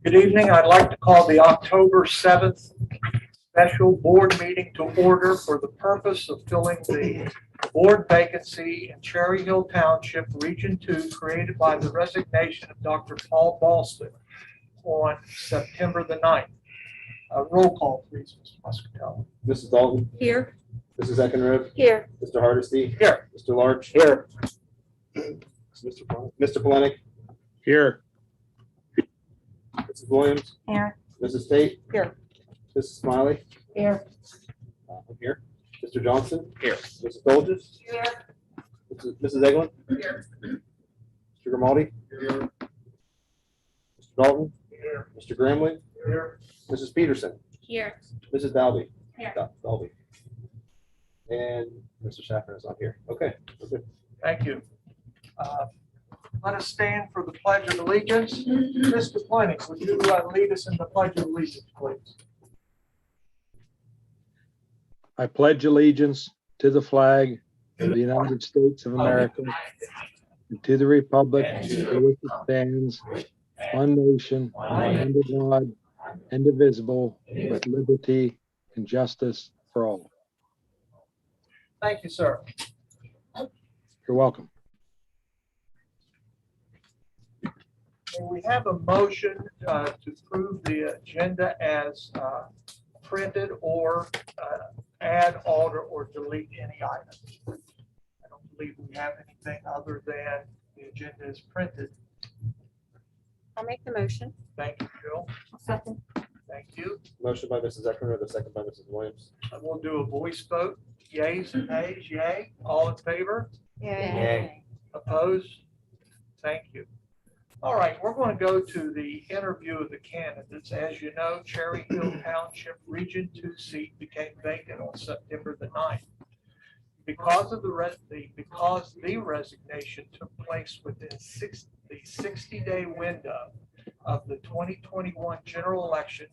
Good evening. I'd like to call the October 7th special board meeting to order for the purpose of filling the board vacancy in Cherry Hill Township, Region 2, created by the resignation of Dr. Paul Ballston on September the 9th. Roll call, please, Mr. Muscatello. Mrs. Dalton. Here. Mrs. Eckenrode. Here. Mr. Hardesty. Here. Mr. Larch. Here. Mr. Polenick. Here. Mrs. Williams. Here. Mrs. Tate. Here. Mrs. Smiley. Here. I'm here. Mr. Johnson. Here. Mrs. Dolges. Here. Mrs. Eglin. Here. Mr. Grimaldi. Here. Mr. Dalton. Here. Mr. Gramley. Here. Mrs. Peterson. Here. Mrs. Dalby. Here. Dalby. And Mr. Safran is not here. Okay. We're good. Thank you. Let us stand for the Pledge of Allegiance. Mr. Polenick, would you lead us in the Pledge of Allegiance, please? I pledge allegiance to the flag of the United States of America and to the republic for which it stands, one nation, under God, indivisible, with liberty and justice for all. Thank you, sir. You're welcome. May we have a motion to approve the agenda as printed or add, alter, or delete any items? I don't believe we have anything other than the agenda is printed. I'll make the motion. Thank you, Jill. Second. Thank you. Motion by Mrs. Eckenrode, the second by Mrs. Williams. We'll do a voice vote. Yays and nays, yay. All in favor? Yay. Opposed? Thank you. All right, we're going to go to the interview of the candidates. As you know, Cherry Hill Township Region 2 seat became vacant on September the 9th. Because the resignation took place within the 60-day window of the 2021 general election,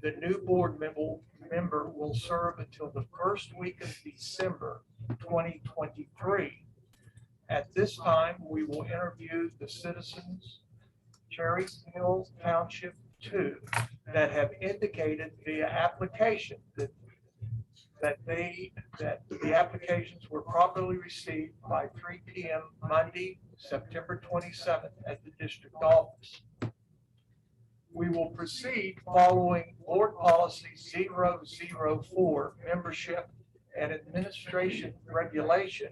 the new board member will serve until the first week of December 2023. At this time, we will interview the citizens Cherry Hill Township 2 that have indicated via application that the applications were properly received by 3 p.m. Monday, September 27th at the district office. We will proceed following Board Policy 004, Membership and Administration Regulation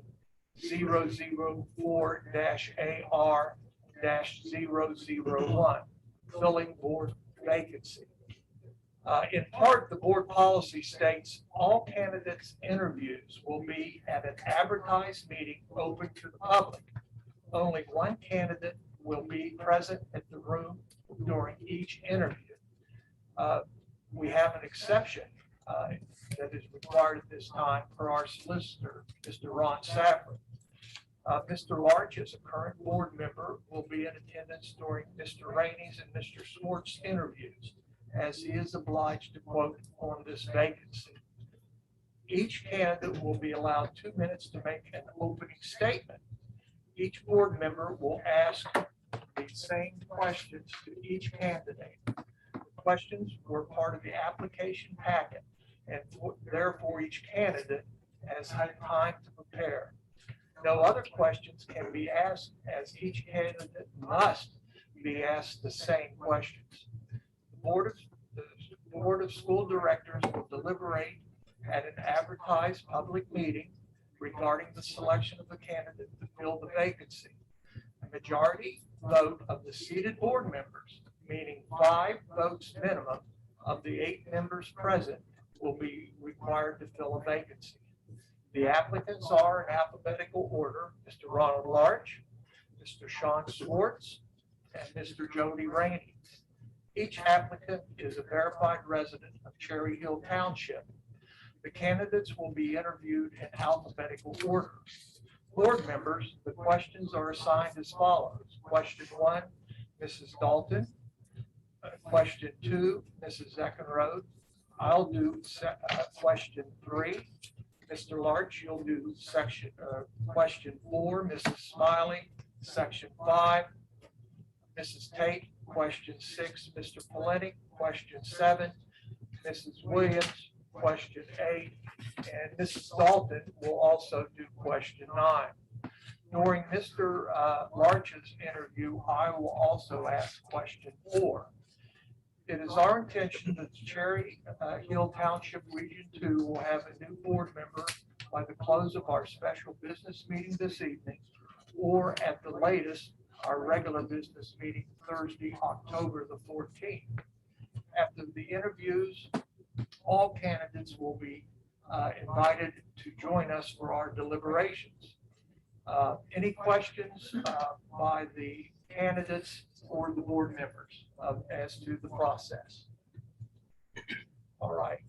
004-AR-001, filling board vacancy. In part, the board policy states all candidates' interviews will be at an advertised meeting open to the public. Only one candidate will be present at the room during each interview. We have an exception that is required at this time for our solicitor, Mr. Ron Safran. Mr. Larch, as a current board member, will be in attendance during Mr. Rainey's and Mr. Swartz's interviews, as he is obliged to quote on this vacancy. Each candidate will be allowed 2 minutes to make an opening statement. Each board member will ask the same questions to each candidate. The questions were part of the application packet, and therefore each candidate has had time to prepare. No other questions can be asked, as each candidate must be asked the same questions. The Board of School Directors will deliberate at an advertised public meeting regarding the selection of a candidate to fill the vacancy. A majority vote of the seated board members, meaning 5 votes minimum of the 8 members present, will be required to fill a vacancy. The applicants are in alphabetical order: Mr. Ronald Larch, Mr. Sean Swartz, and Mr. Jody Rainey. Each applicant is a verified resident of Cherry Hill Township. The candidates will be interviewed in alphabetical order. Board members, the questions are assigned as follows. Question 1, Mrs. Dalton. Question 2, Mrs. Eckenrode. I'll do question 3. Mr. Larch, you'll do question 4. Mrs. Smiley, section 5. Mrs. Tate, question 6, Mr. Polinick, question 7, Mrs. Williams, question 8, and Mrs. Dalton will also do question 9. During Mr. Larch's interview, I will also ask question 4. It is our intention that the Cherry Hill Township Region 2 will have a new board member by the close of our special business meeting this evening, or at the latest, our regular business meeting Thursday, October the 14th. After the interviews, all candidates will be invited to join us for our deliberations. Any questions by the candidates or the board members as to the process? All right.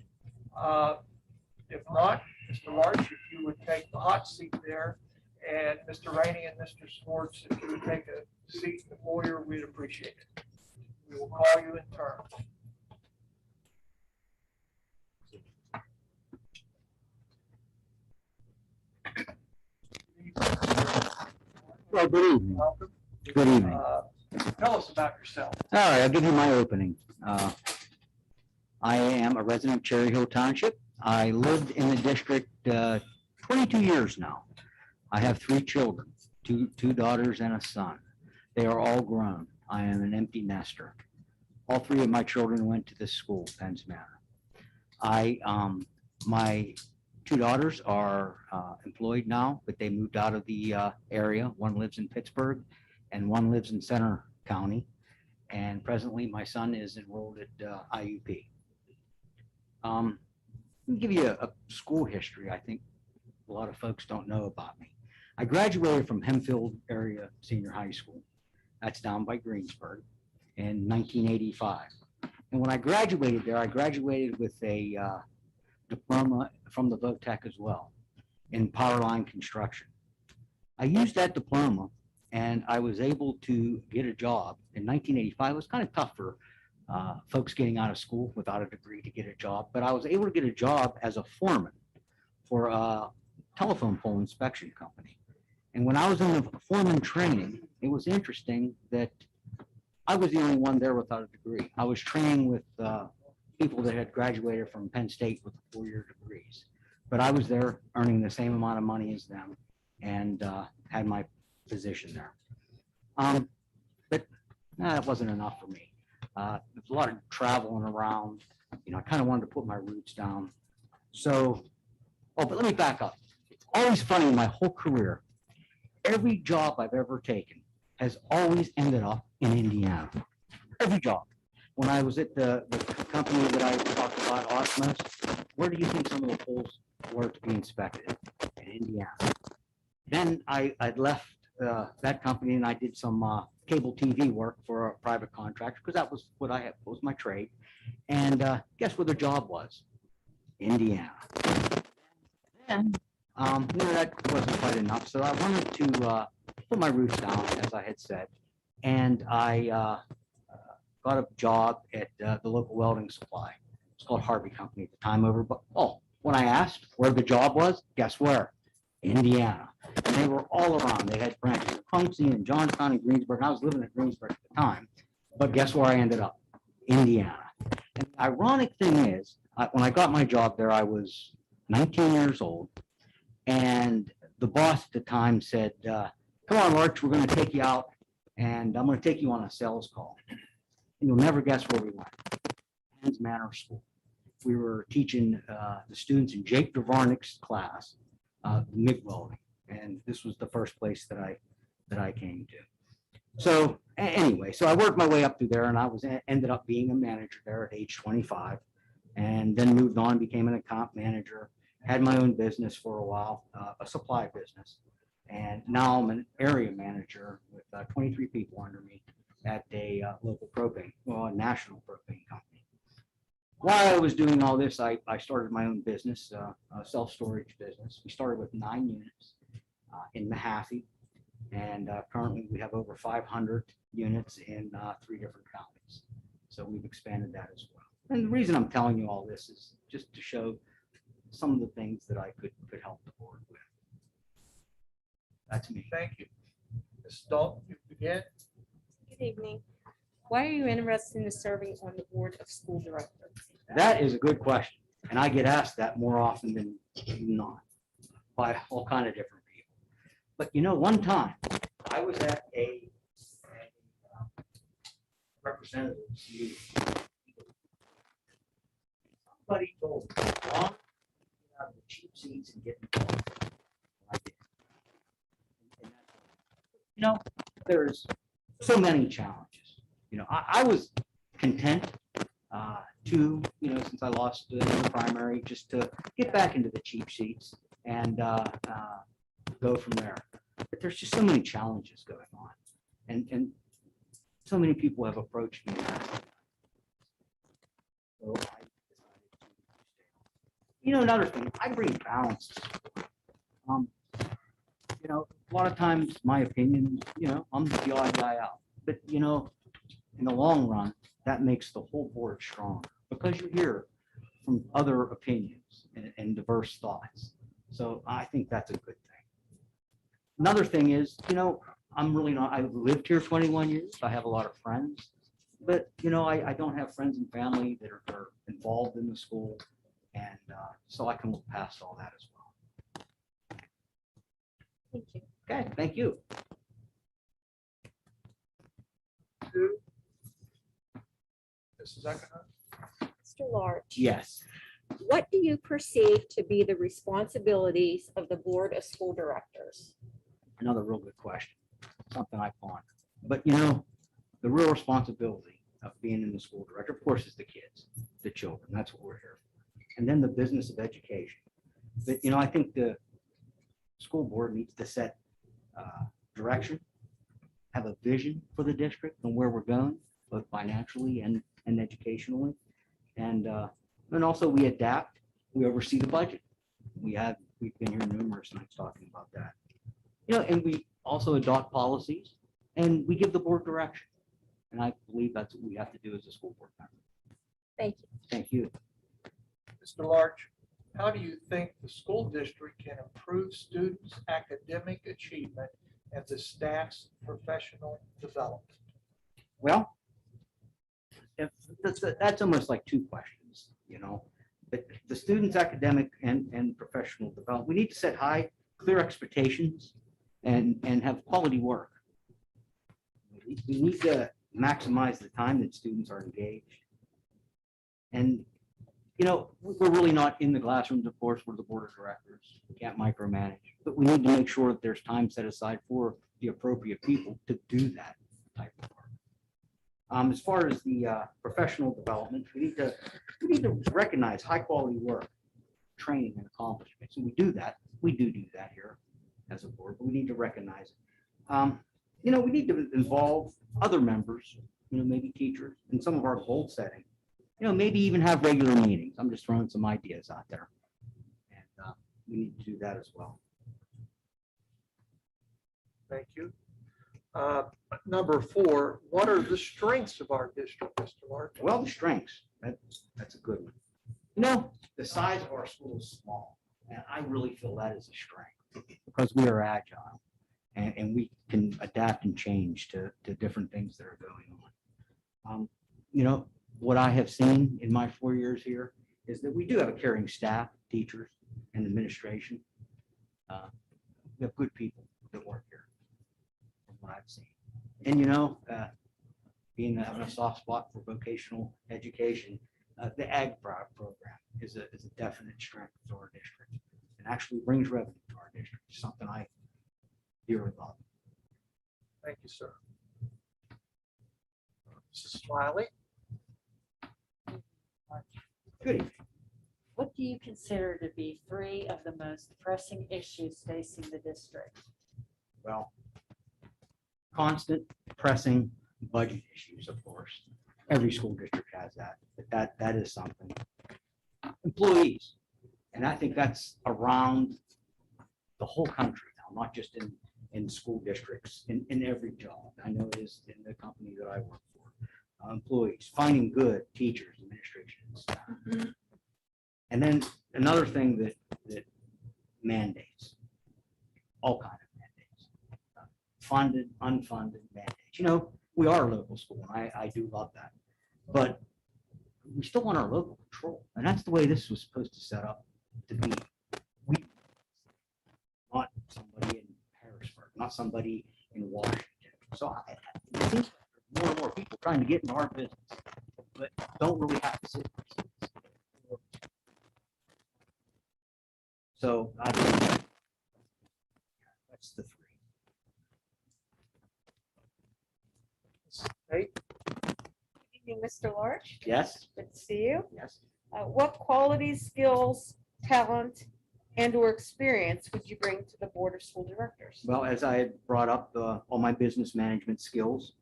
If not, Mr. Larch, if you would take the hot seat there, and Mr. Rainey and Mr. Swartz, if you would take a seat in the foyer, we'd appreciate it. We will call you in turn. Well, good evening. Welcome. Good evening. Tell us about yourself. All right, I'll give you my opening. I am a resident of Cherry Hill Township. I lived in the district 22 years now. I have 3 children, two daughters and a son. They are all grown. I am an empty nester. All 3 of my children went to this school, Penns Manor. My 2 daughters are employed now, but they moved out of the area. One lives in Pittsburgh and one lives in Center County. And presently my son is enrolled at IUP. Let me give you a school history I think a lot of folks don't know about me. I graduated from Hempfield Area Senior High School. That's down by Greensburg in 1985. And when I graduated there, I graduated with a diploma from the VOTEC as well in power line construction. I used that diploma and I was able to get a job in 1985. It was kind of tough for folks getting out of school without a degree to get a job, but I was able to get a job as a foreman for a telephone pole inspection company. And when I was in the foreman training, it was interesting that I was the only one there without a degree. I was training with people that had graduated from Penn State with 4-year degrees, but I was there earning the same amount of money as them and had my position there. But that wasn't enough for me. There's a lot of traveling around. You know, I kind of wanted to put my roots down. So, but let me back up. It's always funny in my whole career. Every job I've ever taken has always ended up in Indiana. Every job. When I was at the company that I talked about, Osmos, where do you think some of the poles were to be inspected? In Indiana. Then I'd left that company and I did some cable TV work for a private contractor because that was what I had, was my trade. And guess where the job was? Indiana. Then, that wasn't quite enough. So I wanted to put my roots down, as I had said. And I got a job at the local welding supply. It's called Harvey Company at the time over. But when I asked where the job was, guess where? Indiana. And they were all around. They had branches in Punxsutawney and Johnstown and Greensburg. And I was living in Greensburg at the time. But guess where I ended up? Indiana. And the ironic thing is, when I got my job there, I was 19 years old. And the boss at the time said, come on, Larch, we're going to take you out. And I'm going to take you on a sales call. And you'll never guess where we went. Penns Manor School. We were teaching the students in Jake Dvornik's class, MIG welding. And this was the first place that I came to. So anyway, so I worked my way up through there and I ended up being a manager there at age 25 and then moved on, became an account manager, had my own business for a while, a supply business. And now I'm an area manager with 23 people under me at a local propane, well, a national propane company. While I was doing all this, I started my own business, a self-storage business. We started with 9 units in Mahaffey, and currently we have over 500 units in 3 different counties. So we've expanded that as well. And the reason I'm telling you all this is just to show some of the things that I could help the board with. That's me. Thank you. Ms. Dalton, you begin. Good evening. Why are you interested in serving on the board of school directors? That is a good question, and I get asked that more often than not by all kind of different people. But you know, one time I was at a representative's meeting. Somebody told me, "Ron, get out of the cheap seats and get involved." I did. And you know, there's so many challenges. You know, I was content to, you know, since I lost the primary, just to get back into the cheap seats and go from there. But there's just so many challenges going on, and so many people have approached me. So I decided to stay on. You know, another thing, I bring balance. You know, a lot of times my opinion, you know, I'm the odd guy out, but you know, in the long run, that makes the whole board strong because you hear from other opinions and diverse thoughts. So I think that's a good thing. Another thing is, you know, I'm really not, I've lived here 21 years. I have a lot of friends, but you know, I don't have friends and family that are involved in the school. And so I can look past all that as well. Thank you. Okay, thank you. Two. Mrs. Eckert. Mr. Large. Yes. What do you perceive to be the responsibilities of the board of school directors? Another real good question, something I ponder. But you know, the real responsibility of being in the school director, of course, is the kids, the children. That's what we're here for. And then the business of education. But you know, I think the school board needs to set direction, have a vision for the district and where we're going, both financially and educationally. And also we adapt, we oversee the budget. We've been here numerous nights talking about that. You know, and we also adopt policies and we give the board direction. And I believe that's what we have to do as a school board member. Thank you. Thank you. Mr. Larch, how do you think the school district can improve students' academic achievement and the staff's professional development? Well, if that's almost like two questions, you know. But the students' academic and professional development, we need to set high, clear expectations and have quality work. We need to maximize the time that students are engaged. And, you know, we're really not in the classrooms, of course, we're the board of directors. We can't micromanage, but we need to make sure that there's time set aside for the appropriate people to do that type of work. As far as the professional development, we need to recognize high quality work, training and accomplishments. And we do that here as a board, but we need to recognize it. You know, we need to involve other members, you know, maybe teachers in some of our goal setting. You know, maybe even have regular meetings. I'm just throwing some ideas out there. And we need to do that as well. Thank you. Number 4, what are the strengths of our district, Mr. Larch? Well, the strengths, that's a good one. You know, the size of our school is small, and I really feel that is a strength because we are agile and we can adapt and change to different things that are going on. You know, what I have seen in my 4 years here is that we do have a caring staff, teachers, and administration. We have good people that work here, from what I've seen. And you know, having a soft spot for vocational education, the ag program is a definite strength to our district and actually brings revenue to our district. Something I dearly love. Thank you, sir. Mrs. Smiley? Good evening. What do you consider to be 3 of the most pressing issues facing the district? Well, constant pressing budget issues, of course. Every school district has that, but that is something. Employees, and I think that's around the whole country now, not just in school districts, in every job. I know it is in the company that I work for. Employees, finding good teachers, administration, and staff. And then another thing that mandates, all kinds of mandates, funded, unfunded mandates. You know, we are a local school, and I do love that. But we still want our local control, and that's the way this was supposed to set up to be. We want somebody in Harrisburg, not somebody in Washington. So it seems like there's more and more people trying to get in our business, but don't really have to sit. So that's the three. Hey, Good evening, Mr. Larch. Yes. Good to see you. Yes. What qualities, skills, talent, and/or experience would you bring to the Board of School Directors? Well, as I had brought up, all my business management skills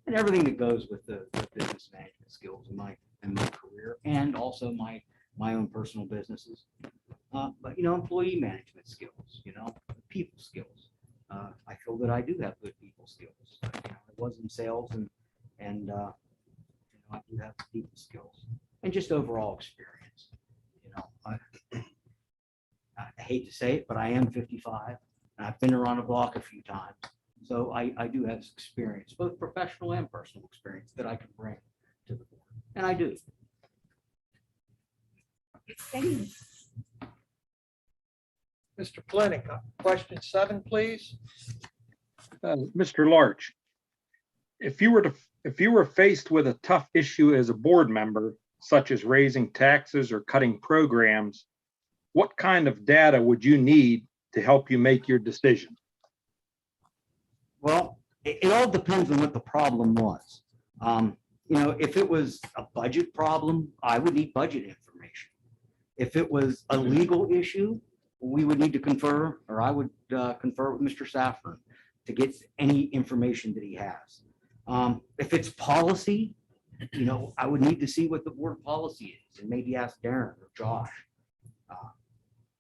and everything that goes with the business management skills in my career, and also my own personal businesses. But employee management skills, people skills. I feel that I do have good people skills. I was in sales, and I do have people skills and just overall experience. I hate to say it, but I am 55, and I've been around the block a few times. So I do have experience, both professional and personal experience, that I can bring to the board, and I do. Thank you. Mr. Plinick, question 7, please. Mr. Larch, if you were faced with a tough issue as a board member, such as raising taxes or cutting programs, what kind of data would you need to help you make your decision? Well, it all depends on what the problem was. If it was a budget problem, I would need budget information. If it was a legal issue, we would need to confer, or I would confer with Mr. Saffron to get any information that he has. If it's policy, I would need to see what the board policy is, and maybe ask Darren or Josh.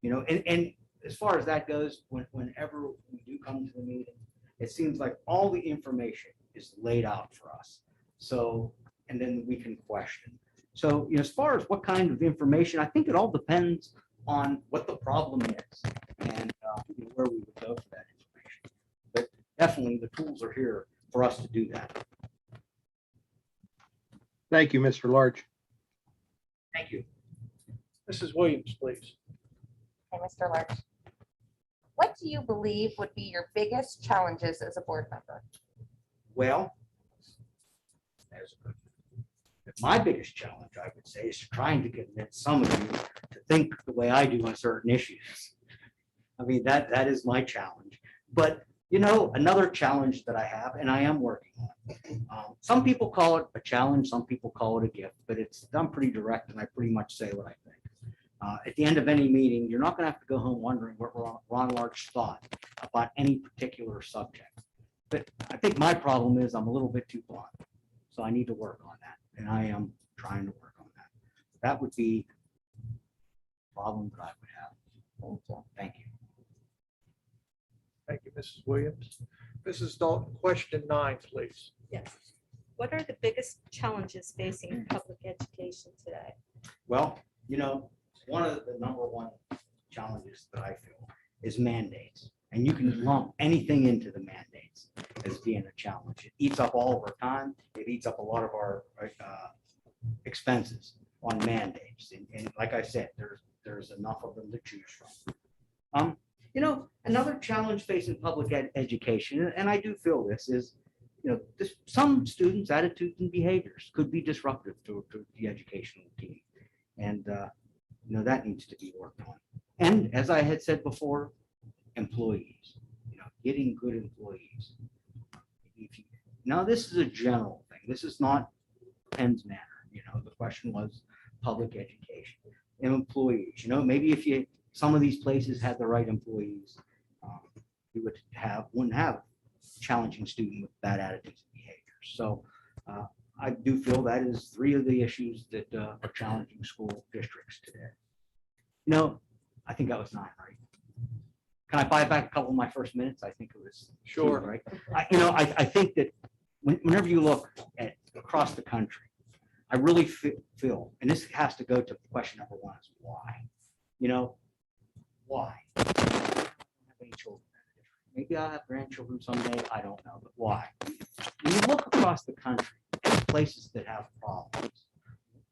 And as far as that goes, whenever we do come to the meeting, it seems like all the information is laid out for us. So, and then we can question. So, as far as what kind of information, I think it all depends on what the problem is and where we would go for that information. But definitely the tools are here for us to do that. Thank you, Mr. Larch. Thank you. Mrs. Williams, please. Hey, Mr. Larch. What do you believe would be your biggest challenges as a board member? Well, my biggest challenge, I would say, is trying to convince some of you to think the way I do on certain issues. I mean, that is my challenge. But, another challenge that I have, and I am working on, some people call it a challenge, some people call it a gift, but I'm pretty direct, and I pretty much say what I think. At the end of any meeting, you're not going to have to go home wondering what Ron Larch thought about any particular subject. But I think my problem is I'm a little bit too blunt. So I need to work on that. And I am trying to work on that. That would be a problem that I would have. Thank you. Thank you, Mrs. Williams. Mrs. Dalton, question 9, please. Yes. What are the biggest challenges facing public education today? Well, one of the number one challenges that I feel is mandates. And you can lump anything into the mandates as being a challenge. It eats up all of our time. It eats up a lot of our expenses on mandates. And like I said, there's enough of them to choose from. Another challenge facing public education, and I do feel this, is some students' attitudes and behaviors could be disruptive to the educational team. And that needs to be worked on. And as I had said before, employees, getting good employees. Now, this is a general thing. This is not Penn's Manor. The question was public education and employees. Maybe if some of these places had the right employees, you wouldn't have challenging student with bad attitudes and behaviors. So I do feel that is 3 of the issues that are challenging school districts today. I think that was 9, right? Can I buy back a couple of my first minutes? I think it was 2, Sure. right? I think that whenever you look at across the country, I really feel, and this has to go to question number 1, is why? Why? I don't have any children. Maybe I'll have grandchildren someday. I don't know, but why? When you look across across the country, places that have problems,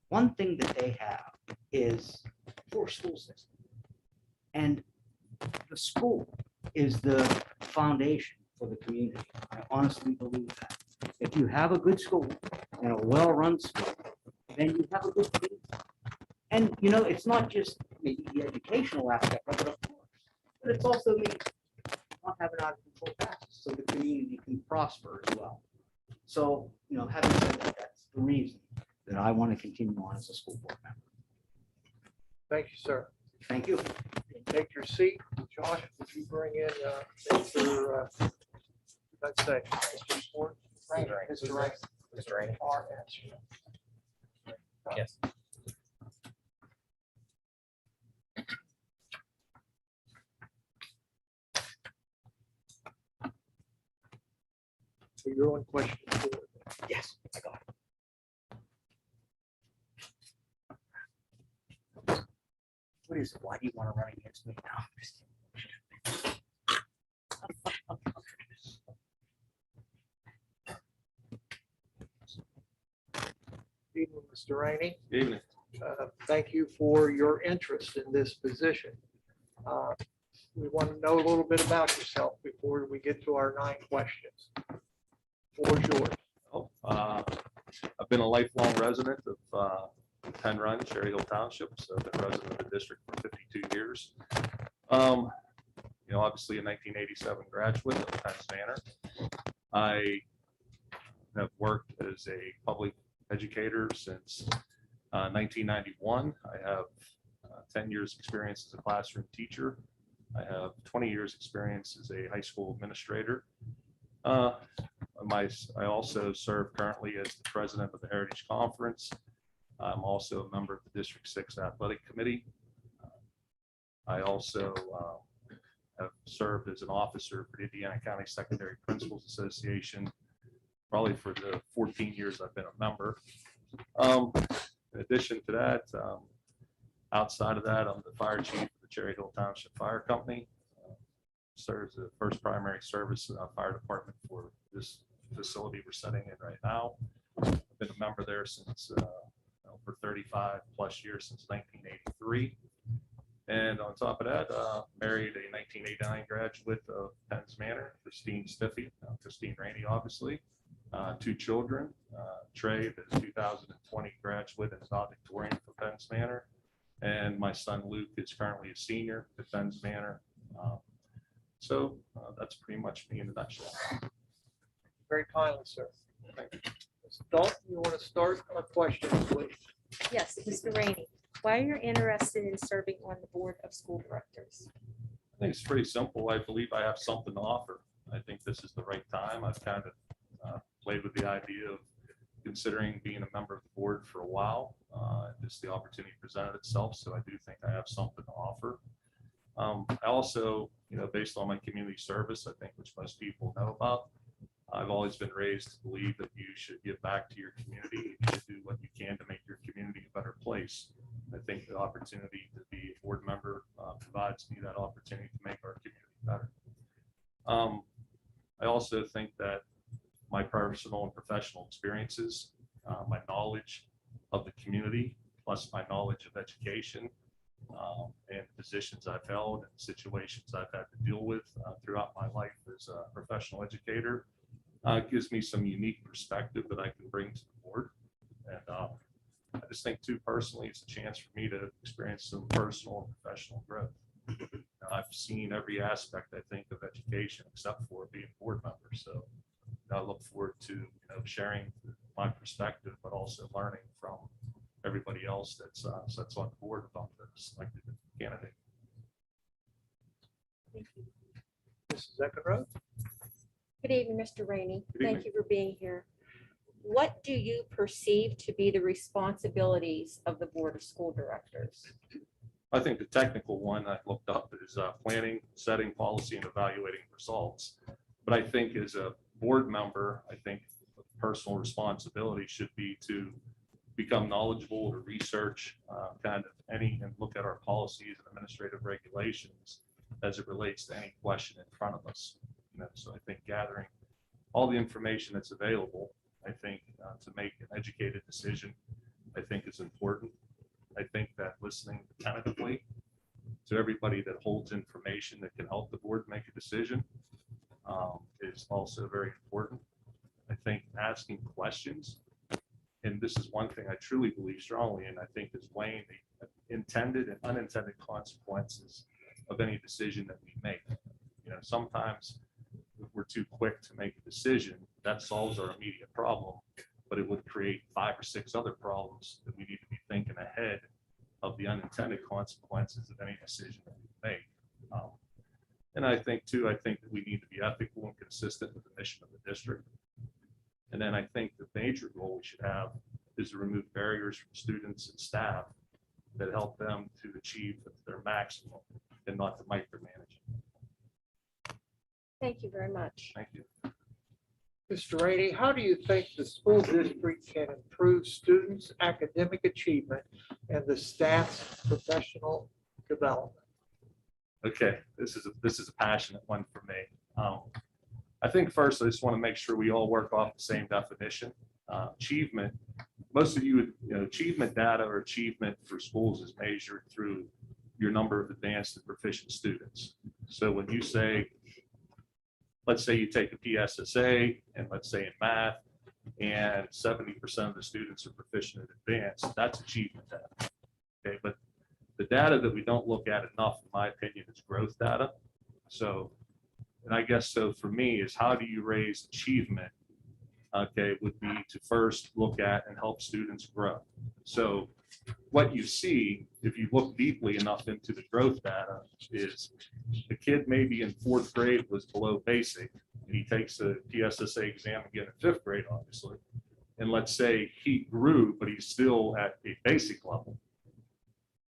one thing that they have is poor school system. And the school is the foundation for the community. I honestly believe that. If you have a good school and a well-run school, then you have a good community. And, you know, it's not just maybe the educational aspect of it, of course, but it's also maybe not having out of control taxes so the community can prosper as well. So, you know, having said that, that's the reason that I want to continue on as a school board member. Thank you, sir. Thank you. Take your seat. Josh, would you bring in Mr. Let's say, Mr. Sport? Mr. Wright. Mr. Rainey. RS. Yes. So your own question. Yes, I got it. What is it? Why do you want to run against me now? Evening, Mr. Rainey. Evening. Thank you for your interest in this position. We want to know a little bit about yourself before we get to our 9 questions. Floor's yours. I've been a lifelong resident of Penn Run, Cherry Hill Township, so I've been a resident of the district for 52 years. You know, obviously a 1987 graduate of Penn's Manor. I have worked as a public educator since 1991. I have 10 years experience as a classroom teacher. I have 20 years experience as a high school administrator. I also serve currently as the president of the Heritage Conference. I'm also a member of the District 6 Athletic Committee. I also have served as an officer for the Indiana County Secondary Principals Association, probably for the 14 years I've been a member. In addition to that, outside of that, I'm the fire chief of the Cherry Hill Township Fire Company. Serves the first primary service fire department for this facility we're setting in right now. I've been a member there since for 35 plus years, since 1983. And on top of that, married a 1989 graduate of Penn's Manor, Christine Stiffy, Christine Rainey, obviously. 2 children, Trey, the 2020 graduate and valedictorian for Penn's Manor. And my son Luke is currently a senior at Penn's Manor. So that's pretty much me in a nutshell. Very kindly, sir. Ms. Dalton, you want to start our questions, please? Yes, Mr. Rainey, why are you interested in serving on the board of school directors? I think it's pretty simple. I believe I have something to offer. I think this is the right time. I've kind of played with the idea of considering being a member of the board for a while. Just the opportunity presented itself, so I do think I have something to offer. I also, you know, based on my community service, I think, which most people know about, I've always been raised to believe that you should give back to your community. You should do what you can to make your community a better place. I think the opportunity to be a board member provides me that opportunity to make our community better. I also think that my personal and professional experiences, my knowledge of the community, plus my knowledge of education, and positions I've held and situations I've had to deal with throughout my life as a professional educator, gives me some unique perspective that I can bring to the board. And I just think too, personally, it's a chance for me to experience some personal and professional growth. I've seen every aspect, I think, of education except for being a board member. So I look forward to sharing my perspective, but also learning from everybody else that's on the board about the selected candidate. Thank you. Mrs. Eckenrode? Good evening, Mr. Rainey. Good Thank you for being here. What do you perceive to be the responsibilities of the Board of School Directors? I think the technical one I looked up is planning, setting policy, and evaluating results. But I think as a board member, I think the personal responsibility should be to become knowledgeable, to research kind of any and look at our policies and administrative regulations as it relates to any question in front of us. So I think gathering all the information that's available I think to make an educated decision, I think is important. I think that listening attentively to everybody that holds information that can help the board make a decision is also very important. I think asking questions, and this is one thing I truly believe strongly in, I think is weighing the intended and unintended consequences of any decision that we make. You know, sometimes if we're too quick to make a decision, that solves our immediate problem, but it would create 5 or 6 other problems that we need to be thinking ahead of the unintended consequences of any decision that we make. And I think too, I think that we need to be ethical and consistent with the mission of the district. And then I think the major goal we should have is to remove barriers from students and staff that help them to achieve their maximum and not to micromanage. Thank you very much. Thank you. Mr. Rainey, how do you think the school district can improve students' academic achievement and the staff's professional development? Okay, this is a passionate one for me. I think first, I just want to make sure we all work off the same definition. Achievement, most of you know, achievement data or achievement for schools is measured through your number of advanced and proficient students. So when you say, let's say you take a PSSA, and let's say in math, and 70% of the students are proficient in advanced, that's achievement data. Okay, but the data that we don't look at enough, in my opinion, is growth data. So, and I guess so for me is how do you raise achievement? Okay, would be to first look at and help students grow. So what you see, if you look deeply enough into the growth data, is the kid maybe in 4th grade was below basic, and he takes a PSSA exam again in 5th grade, obviously. And let's say he grew, but he's still at a basic level.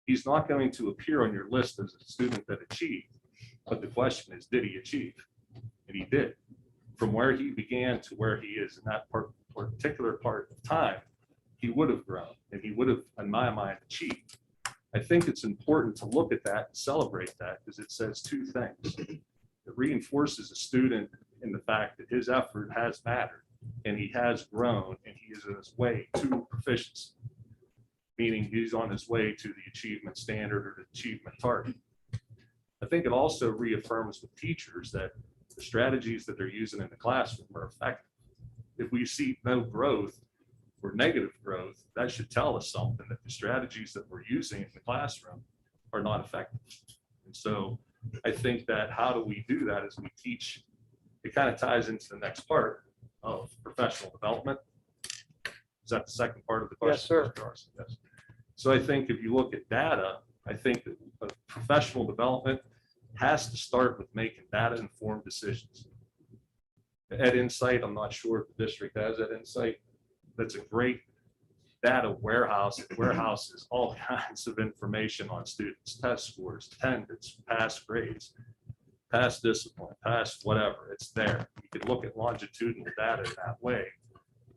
He's not going to appear on your list as a student that achieved. But the question is, did he achieve? And he did. From where he began to where he is in that particular part of time, he would have grown and he would have, in my mind, achieved. I think it's important to look at that and celebrate that because it says 2 things. It reinforces a student in the fact that his effort has mattered and he has grown and he is on his way to proficiency, meaning he's on his way to the achievement standard or the achievement target. I think it also reaffirms with teachers that the strategies that they're using in the classroom are effective. If we see no growth or negative growth, that should tell us something that the strategies that we're using in the classroom are not effective. And so I think that how do we do that as we teach, it kind of ties into the next part of professional development. Is that the second part of the question? Yes, sir. Yes. So I think if you look at data, I think that professional development has to start with making data-informed decisions. Ed Insight, I'm not sure if the district has Ed Insight. That's a great data warehouse. It warehouses all kinds of information on students, test scores, attendance, past grades, past discipline, past whatever. It's there. You can look at longitudinal data in that way.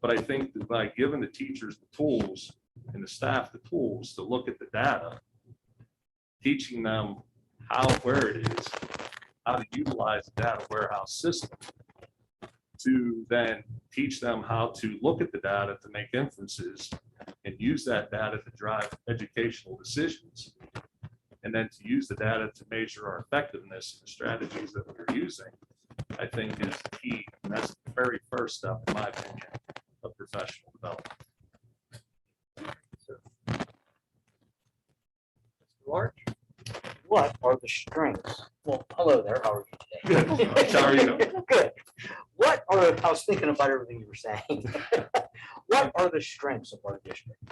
But I think that by giving the teachers the tools and the staff the tools to look at the data, teaching them where it is, how to utilize the data warehouse system, to then teach them how to look at the data to make inferences and use that data to drive educational decisions, and then to use the data to measure our effectiveness and the strategies that we're using, I think is the key. And that's the very first step, in my opinion, of professional development. Mr. Larch? What are the strengths? Well, hello there. How are you today? Good. How are you? Good. What are, I was thinking about everything you were saying. What are the strengths of our district?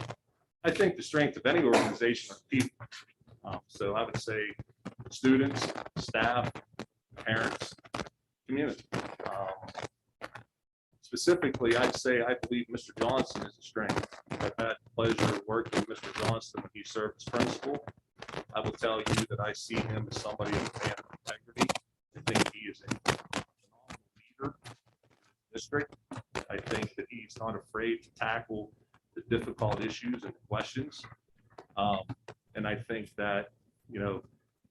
I think the strength of any organization are people. So I would say students, staff, parents, community. Specifically, I'd say I believe Mr. Johnson is a strength. I've had the pleasure of working with Mr. Johnson when he served as principal. I will tell you that I see him as somebody of a man of integrity. I think he is a phenomenal leader in the district. I think that he's not afraid to tackle the difficult issues and questions. And I think that, you know,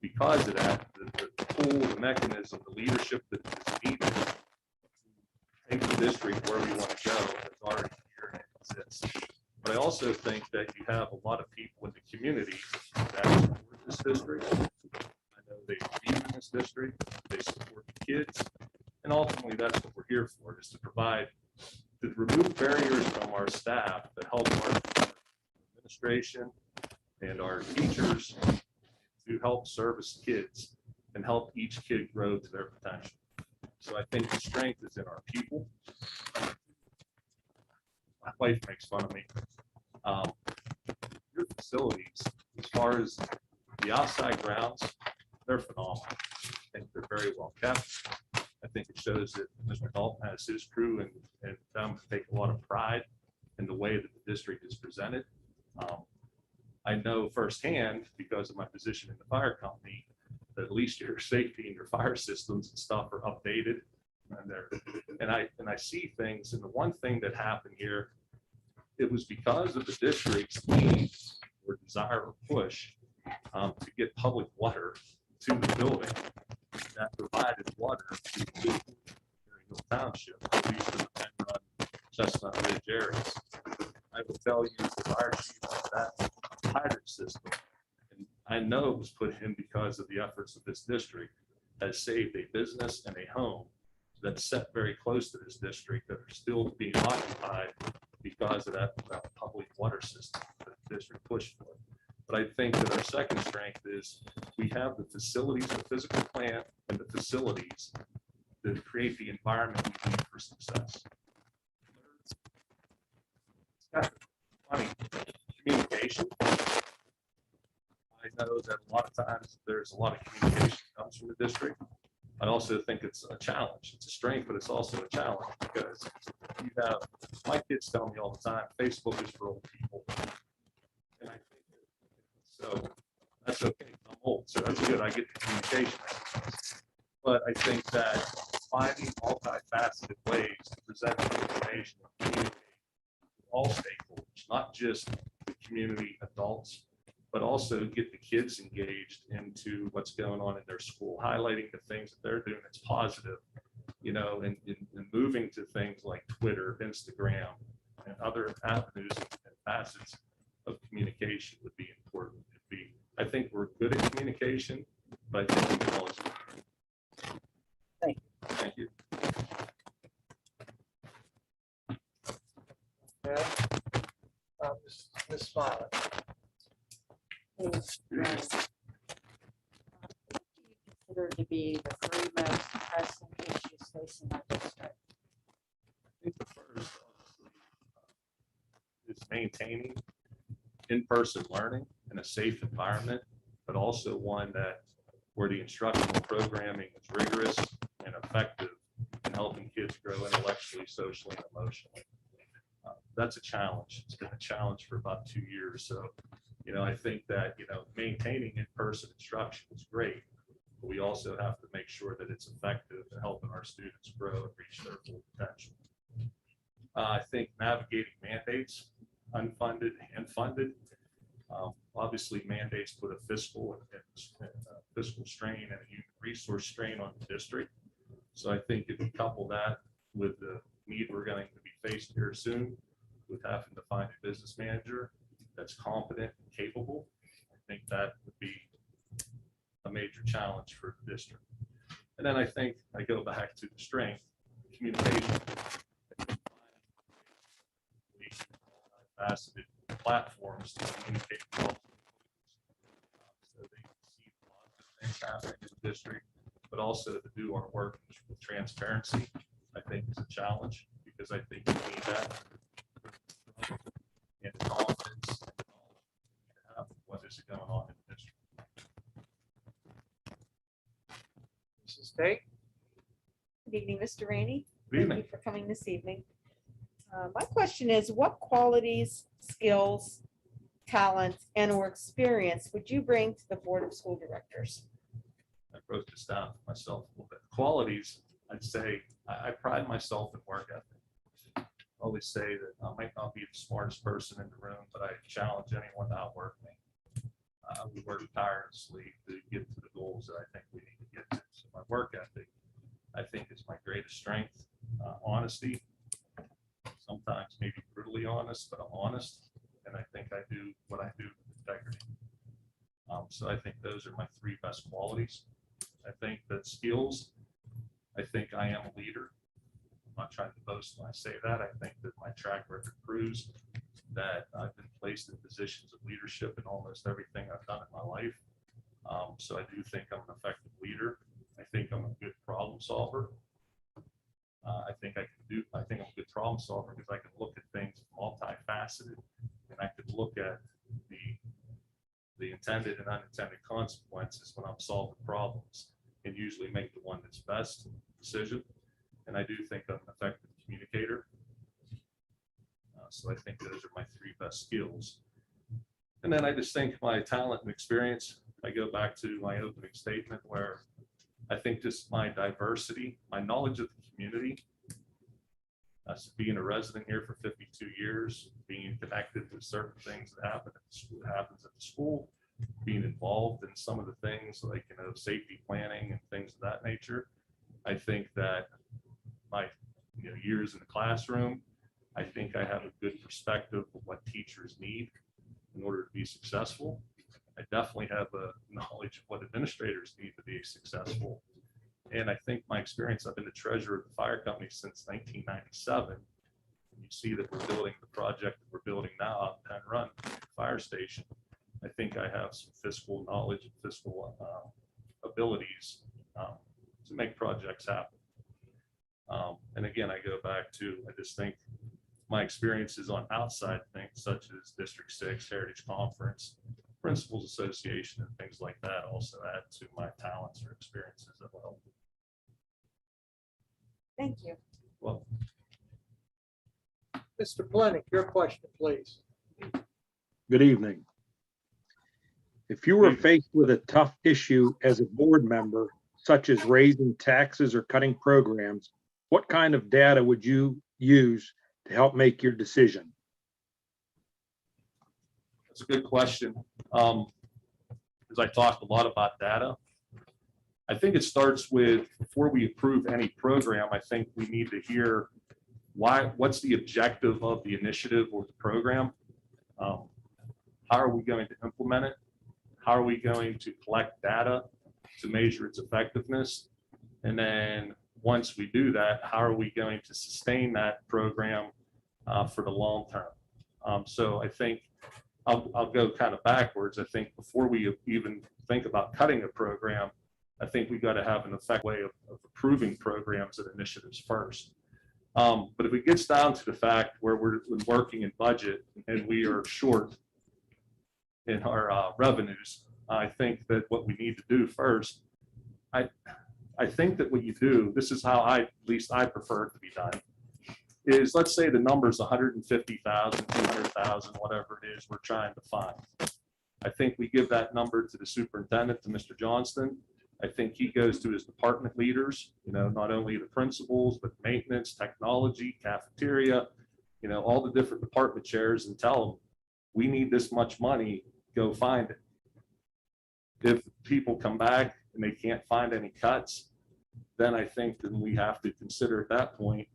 because of that, the tool, the mechanism, the leadership that is needed to take the district where we want to go that's already here and exists. But I also think that you have a lot of people in the community that support this district. I know they believe in this district, they support the kids, and ultimately that's what we're here for, is to provide, to remove barriers from our staff that help our administration and our teachers to help service kids and help each kid grow to their potential. So I think the strength is in our people. My wife makes fun of me. Your facilities, as far as the outside grounds, they're phenomenal. I think they're very well kept. I think it shows that Mr. Dalton has his crew and them take a lot of pride in the way that the district is presented. I know firsthand, because of my position in the fire company, that at least your safety and your fire systems and stuff are updated. And I see things, and the one thing that happened here, it was because of the district's need or desire or push to get public water to the building that provided water to the township, at least in the Penn Run, Chestnut Ridge areas. I will tell you, the fire chief, that hydrant system, and I know it was put in because of the efforts of this district, has saved a business and a home that's set very close to this district that are still being occupied because of that public water system that the district pushed for. But I think that our second strength is we have the facilities, the physical plant, and the facilities that create the environment we need for success. Funny, communication. I know that a lot of times there's a lot of communication that comes from the district. I also think it's a challenge. It's a strength, but it's also a challenge because you have, my kids tell me all the time, Facebook is for old people. And I think so that's okay. I'm old, so that's good. I get the communication. But I think that finding multifaceted ways to present the information and communicate with all stakeholders, not just the community adults, but also get the kids engaged into what's going on in their school, highlighting the things that they're doing that's positive, you know, and moving to things like Twitter, Instagram, and other avenues and facets of communication would be important. I think we're good at communication, but I think we can always. Thank you. Thank you. Yeah. Ms. Smiley. What do you consider to be the three most pressing issues facing our district? I think the first is maintaining in-person learning in a safe environment, but also one that where the instructional programming is rigorous and effective in helping kids grow intellectually, socially, and emotionally. That's a challenge. It's been a challenge for about 2 years. So, you know, I think that, you know, maintaining in-person instruction is great, but we also have to make sure that it's effective in helping our students grow and reach their full potential. I think navigating mandates, unfunded and funded. Obviously, mandates put a fiscal strain and a human resource strain on the district. So I think if you couple that with the need we're going to be faced here soon with having to find a business manager that's competent and capable, I think that would be a major challenge for the district. And then I think I go back to the strength, communication. Faceted platforms to communicate with all so they can see lots of things happening in the district, but also to do our work with transparency, I think is a challenge because I think we need that and confidence and what is going on in the district. Mrs. Tate? Good evening, Mr. Rainey. Good evening. Thank you for coming this evening. My question is, what qualities, skills, talents, and or experience would you bring to the Board of School Directors? I wrote this down for myself a little bit. Qualities, I'd say I pride myself in work ethic. I always say that I might not be the smartest person in the room, but I challenge anyone to outwork me. We work tirelessly to get to the goals that I think we need to get to. So my work ethic, I think, is my greatest strength. honesty, sometimes maybe brutally honest, but I'm honest. And I think I do what I do with integrity. So I think those are my three best qualities. I think that skills, I think I am a leader. I'm not trying to boast when I say that. I think that my track record proves that I've been placed in positions of leadership in almost everything I've done in my life. So I do think I'm an effective leader. I think I'm a good problem solver. I think I'm a good problem solver because I can look at things multifaceted, and I can look at the intended and unintended consequences when I'm solving problems, and usually make the one that's best decision. And I do think I'm an effective communicator. So I think those are my three best skills. And then I just think my talent and experience, I go back to my opening statement where I think just my diversity, my knowledge of the community, being a resident here for 52 years, being connected with certain things that happen at the school, happens at the school, being involved in some of the things like, safety planning and things of that nature. I think that my years in the classroom, I think I have a good perspective of what teachers need in order to be successful. I definitely have a knowledge of what administrators need to be successful. And I think my experience, I've been the treasurer of the fire company since 1997. You see that we're building the project that we're building now out in Penn Run Fire Station. I think I have some fiscal knowledge and fiscal abilities to make projects happen. And again, I go back to, I just think my experiences on outside things such as District 6, Heritage Conference, Principals Association, and things like that also add to my talents or experiences that will help. Thank you. Well, Mr. Plenick, your question, please. Good evening. If you were faced with a tough issue as a board member, such as raising taxes or cutting programs, what kind of data would you use to help make your decision? that's a good question. Because I talked a lot about data. I think it starts with, before we approve any program, I think we need to hear what's the objective of the initiative or the program? How are we going to implement it? How are we going to collect data to measure its effectiveness? And then once we do that, how are we going to sustain that program for the long term? So I think I'll go kind of backwards. I think before we even think about cutting a program, I think we got to have an effective way of approving programs and initiatives first. But if it gets down to the fact where we're working in budget and we are short in our revenues, I think that what we need to do first, I think that what you do, this is how at least I prefer it to be done, is let's say the number is 150,000, 200,000, whatever it is we're trying to find. I think we give that number to the superintendent, to Mr. Johnston. I think he goes to his department leaders, not only the principals, but maintenance, technology, cafeteria, all the different department chairs, and tell them, we need this much money, go find it. If people come back and they can't find any cuts, then I think that we have to consider at that point,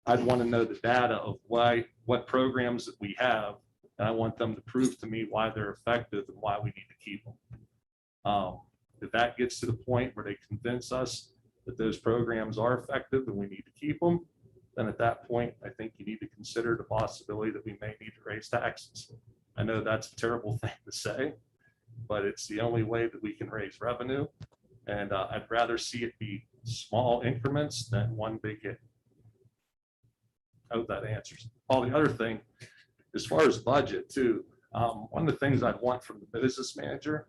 I'd want to know the data of what programs that we have, and I want them to prove to me why they're effective and why we need to keep them. If that gets to the point where they convince us that those programs are effective and we need to keep them, then at that point, I think you need to consider the possibility that we may need to raise taxes. I know that's a terrible thing to say, but it's the only way that we can raise revenue. And I'd rather see it be small increments than one big hit. I hope that answers. All the other thing, as far as budget too, one of the things I'd want from the business manager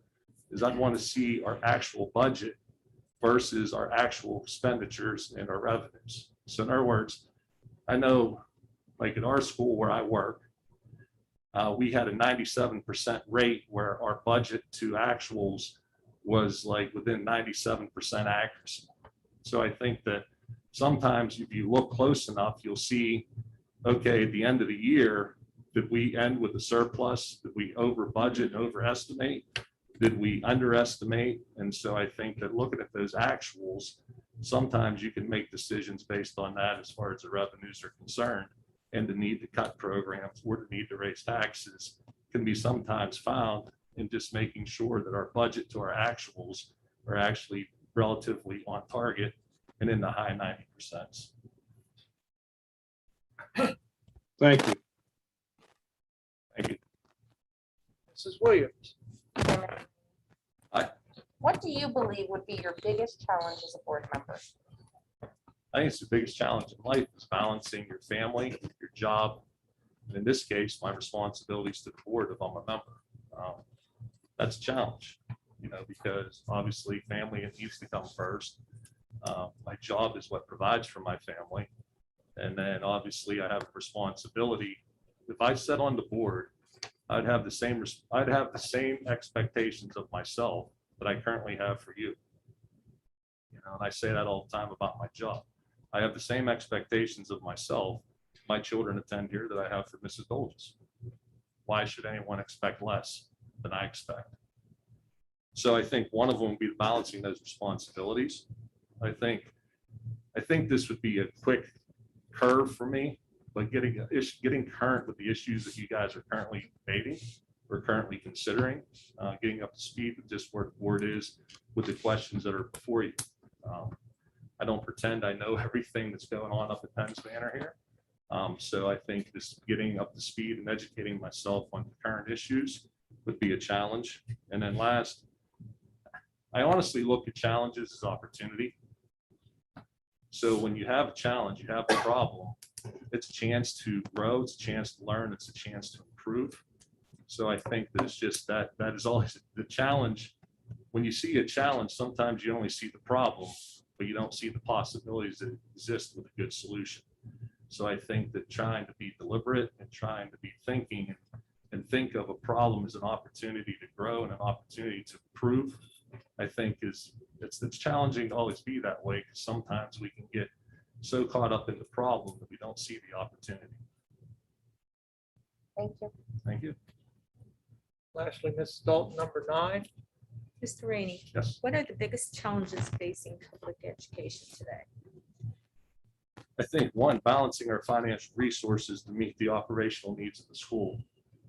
is I'd want to see our actual budget versus our actual expenditures and our revenues. So in other words, I know like at our school where I work, we had a 97% rate where our budget to actuals was like within 97% accuracy. So I think that sometimes if you look close enough, you'll see, okay, at the end of the year, did we end with a surplus? Did we over budget, overestimate? Did we underestimate? And so I think that looking at those actuals sometimes you can make decisions based on that as far as the revenues are concerned. And the need to cut programs or the need to raise taxes can be sometimes found in just making sure that our budget to our actuals are actually relatively on target and in the high 90%. Thank you. Thank you. Mrs. Williams. Aye. What do you believe would be your biggest challenge as a board member? I think it's the biggest challenge in life is balancing your family, your job, and in this case, my responsibilities to the board if I'm a member. That's a challenge, because obviously family needs to come first. My job is what provides for my family. And then obviously I have a responsibility. If I sat on the board, I'd have the same expectations of myself that I currently have for you. And I say that all the time about my job. I have the same expectations of myself, my children attend here, that I have for Mrs. Dolges. Why should anyone expect less than I expect? So I think one of them would be balancing those responsibilities. I think this would be a quick curve for me, but getting current with the issues that you guys are currently debating or currently considering, getting up to speed with just where the board is with the questions that are before you. I don't pretend I know everything that's going on up at Penn's Manor here. So I think this getting up to speed and educating myself on the current issues would be a challenge. And then last, I honestly look at challenges as opportunity. So when you have a challenge, you have a problem, it's a chance to grow, it's a chance to learn, it's a chance to improve. So I think there's just that is always the challenge. When you see a challenge, sometimes you only see the problem, but you don't see the possibilities that exist with a good solution. So I think that trying to be deliberate and trying to be thinking and think of a problem as an opportunity to grow and an opportunity to improve, I think it's challenging to always be that way, because sometimes we can get so caught up in the problem that we don't see the opportunity. Thank you. Thank you. Lastly, Mrs. Dalton, number 9. Mr. Rainey, Yes. what are the biggest challenges facing public education today? I think one, balancing our financial resources to meet the operational needs of the school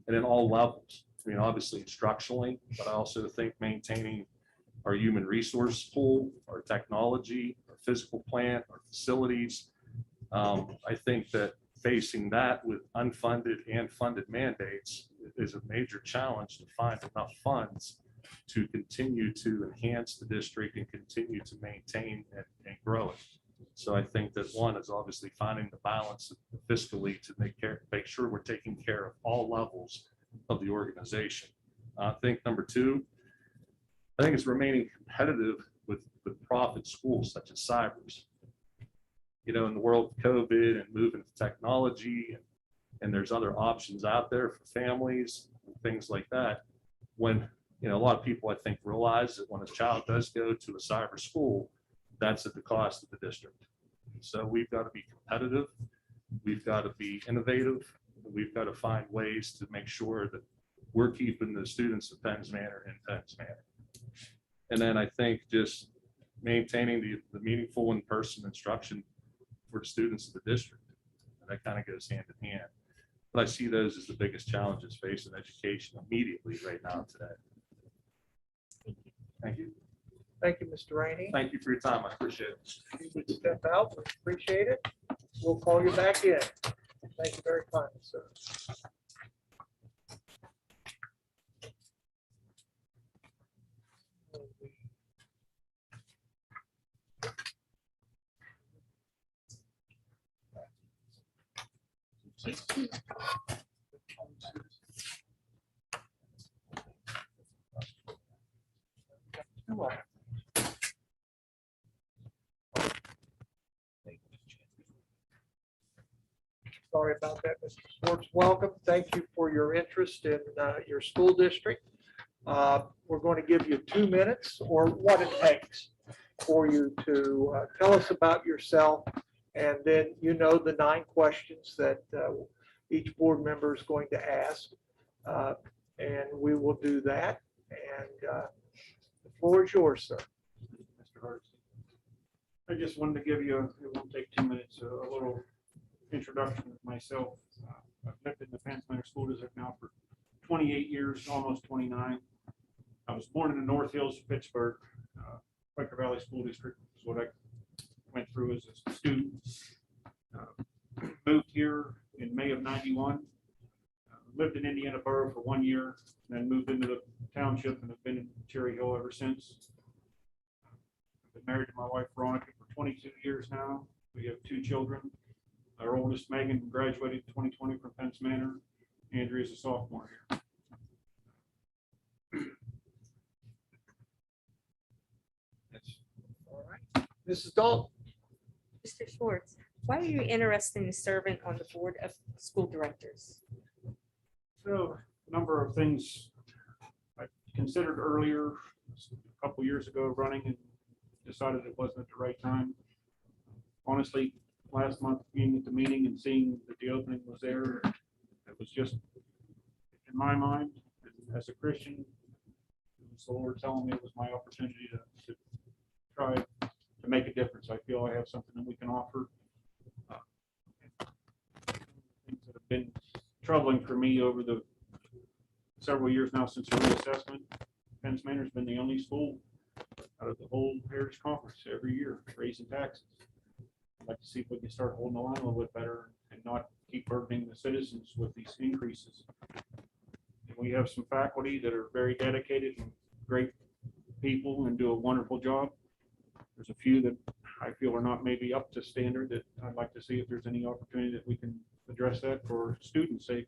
and in all levels. I mean, obviously instructionally, but I also think maintaining our human resource pool, our technology, our physical plant, our facilities. I think that facing that with unfunded and funded mandates is a major challenge to find enough funds to continue to enhance the district and continue to maintain and grow it. So I think that one is obviously finding the balance fiscally to make sure we're taking care of all levels of the organization. I think number 2, I think it's remaining competitive with profit schools such as Cybers. In the world of COVID and moving to technology, and there's other options out there for families and things like that. When a lot of people I think realize that when a child does go to a cyber school, that's at the cost of the district. So we've got to be competitive, we've got to be innovative, we've got to find ways to make sure that we're keeping the students of Penn's Manor in Penn's Manor. And then I think just maintaining the meaningful in-person instruction for the students of the district. And that kind of goes hand in hand. But I see those as the biggest challenges facing education immediately right now today. Thank you. Thank you, Mr. Rainey. Thank you for your time. I appreciate it. You would step out, we appreciate it. We'll call you back in. Thank you very much, sir. Sorry about that, Mr. Schwartz. Welcome. Thank you for your interest in your school district. We're going to give you 2 minutes or what it takes for you to tell us about yourself. And then the 9 questions that each board member is going to ask. And we will do that. And the floor is yours, sir. Mr. Hurst. I just wanted to give you, it won't take 2 minutes, a little introduction of myself. I've lived in the Vance Manor School District now for 28 years, almost 29. I was born in the North Hills of Pittsburgh. Quaker Valley School District is what I went through as a student. Moved here in May of '91. Lived in Indiana Borough for 1 year, and then moved into the township and have been in Cherry Hill ever since. Been married to my wife Veronica for 22 years now. We have 2 children. Our oldest, Megan, graduated in 2020 from Pence Manor. Andrea is a sophomore here. All right. Mrs. Dalton? Mr. Schwartz, why are you interested in serving on the board of school directors? So, a number of things I considered earlier, a couple years ago, running, and decided it wasn't the right time. Honestly, last month being at the meeting and seeing that the opening was there, it was just, in my mind, as a Christian, it was the Lord telling me it was my opportunity to try to make a difference. I feel I have something that we can offer. Things that have been troubling for me over the several years now since the reassessment. Pence Manor has been the only school out of the whole Heritage Conference every year raising taxes. I'd like to see if we can start holding the line a little bit better and not keep burdening the citizens with these increases. And we have some faculty that are very dedicated and great people and do a wonderful job. There's a few that I feel are not maybe up to standard that I'd like to see if there's any opportunity that we can address that for students' sake.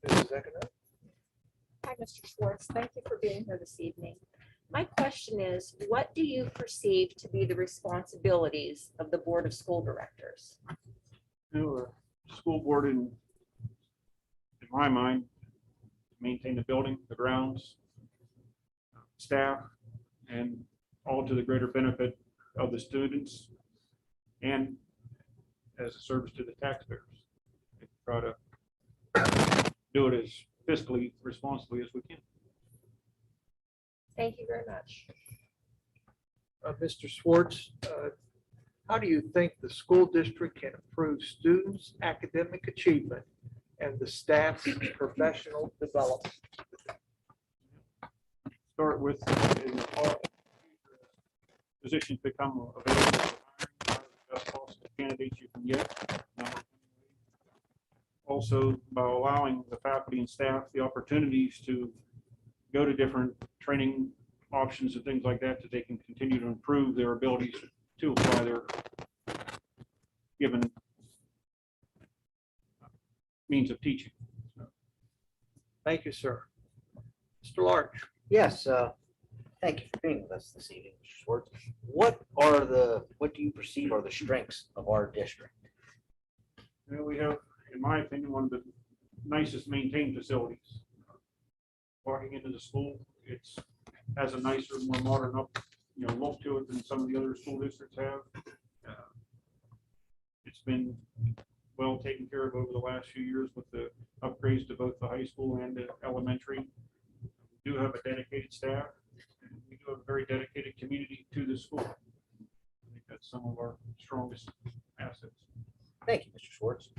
Mrs. Econo? Hi, Mr. Schwartz. Thank you for being here this evening. My question is, what do you perceive to be the responsibilities of the Board of School Directors? You know, a school board in my mind, maintain the building, the grounds, staff, and all to the greater benefit of the students and as a service to the taxpayers. Try to do it as fiscally responsibly as we can. Thank you very much. Mr. Schwartz, how do you think the school district can improve students' academic achievement and the staff's professional development? Start with in the fall, positions become available, the best possible candidates you can get. Also, by allowing the faculty and staff the opportunities to go to different training options and things like that, they can continue to improve their abilities to apply their given means of teaching. Thank you, sir. Mr. Larch? Yes, thank you for being with us this evening, Mr. Schwartz. What do you perceive are the strengths of our district? You know, we have, in my opinion, one of the nicest maintained facilities. Walking into the school, it's has a nicer, more modern look to it than some of the other school districts have. It's been well taken care of over the last few years with the upgrades to both the high school and the elementary. We do have a dedicated staff, and we do have a very dedicated community to the school. I think that's some of our strongest assets. Thank you, Mr. Schwartz.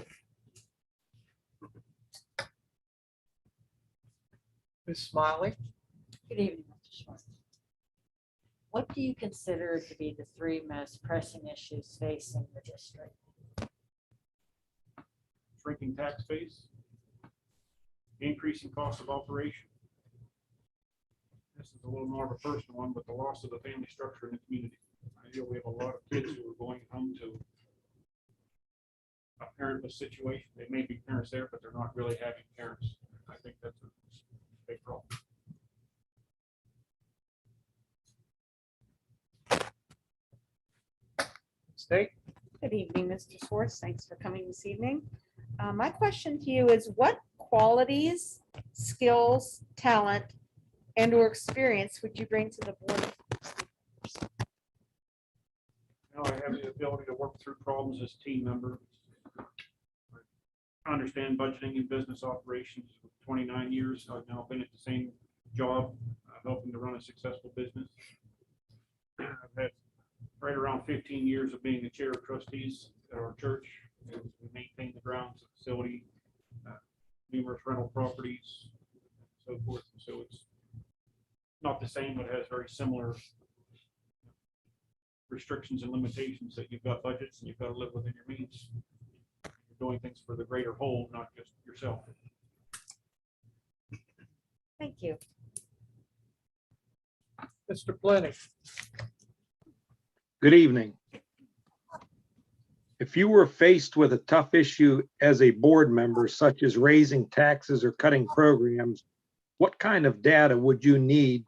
Ms. Smiley? Good evening, Mr. Schwartz. What do you consider to be the 3 most pressing issues facing the district? Shrinking tax base, increasing cost of operation. This is a little more of a personal one, but the loss of the family structure in the community. I feel we have a lot of kids who are going home to a parentless situation. They may be parents there, but they're not really having parents. I think that's a big problem. State? Good evening, Mr. Schwartz. Thanks for coming this evening. My question to you is, what qualities, skills, talent, and or experience would you bring to the board? Now I have the ability to work through problems as a team member. I understand budgeting and business operations for 29 years. I've now been at the same job, helping to run a successful business. I've had right around 15 years of being the chair of trustees at our church. And we maintain the grounds, the facility, numerous rental properties, so forth. So it's not the same, but has very similar restrictions and limitations that you've got budgets and you've got to live within your means. You're doing things for the greater whole, not just yourself. Thank you. Mr. Plenty. Good evening. If you were faced with a tough issue as a board member, such as raising taxes or cutting programs, what kind of data would you need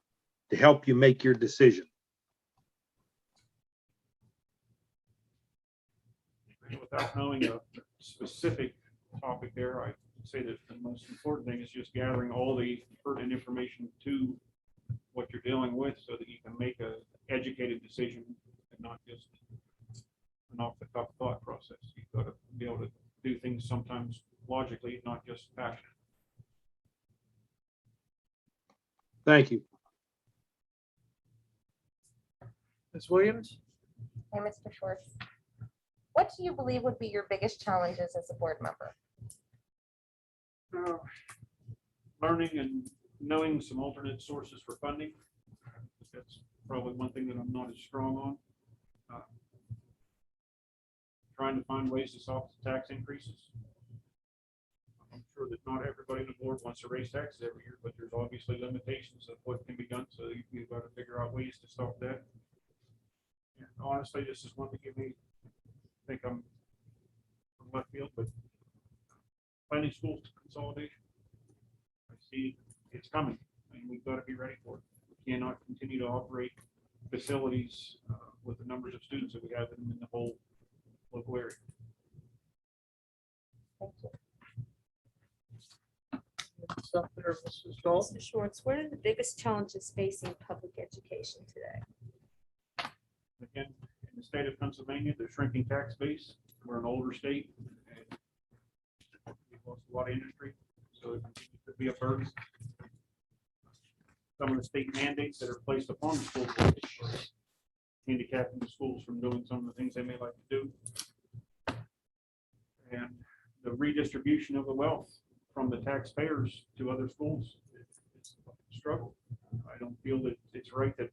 to help you make your decision? Without knowing a specific topic there, I would say that the most important thing is just gathering all the pertinent information to what you're dealing with so that you can make an educated decision and not just an off the cuff thought process. You've got to be able to do things sometimes logically, not just passionate. Thank you. Ms. Williams? Hey, Mr. Schwartz. What do you believe would be your biggest challenges as a board member? Learning and knowing some alternate sources for funding. That's probably one thing that I'm not as strong on. Trying to find ways to solve the tax increases. I'm sure that not everybody on the board wants to raise taxes every year, but there's obviously limitations of what can be done. So you've got to figure out ways to stop that. And honestly, this is one that give me, I think I'm from left field, but planning school consolidation. I see it's coming and we've got to be ready for it. We cannot continue to operate facilities with the numbers of students that we have in the whole local area. Thank you. Up there, Mrs. Dahl? Mr. Schwartz, what are the biggest challenges facing public education today? Again, in the state of Pennsylvania, the shrinking tax base. We're an older state and we've lost a lot of industry, so it continues to be a burden. Some of the state mandates that are placed upon the school board handicapping the schools from doing some of the things they may like to do. And the redistribution of the wealth from the taxpayers to other schools, it's a struggle. I don't feel that it's right that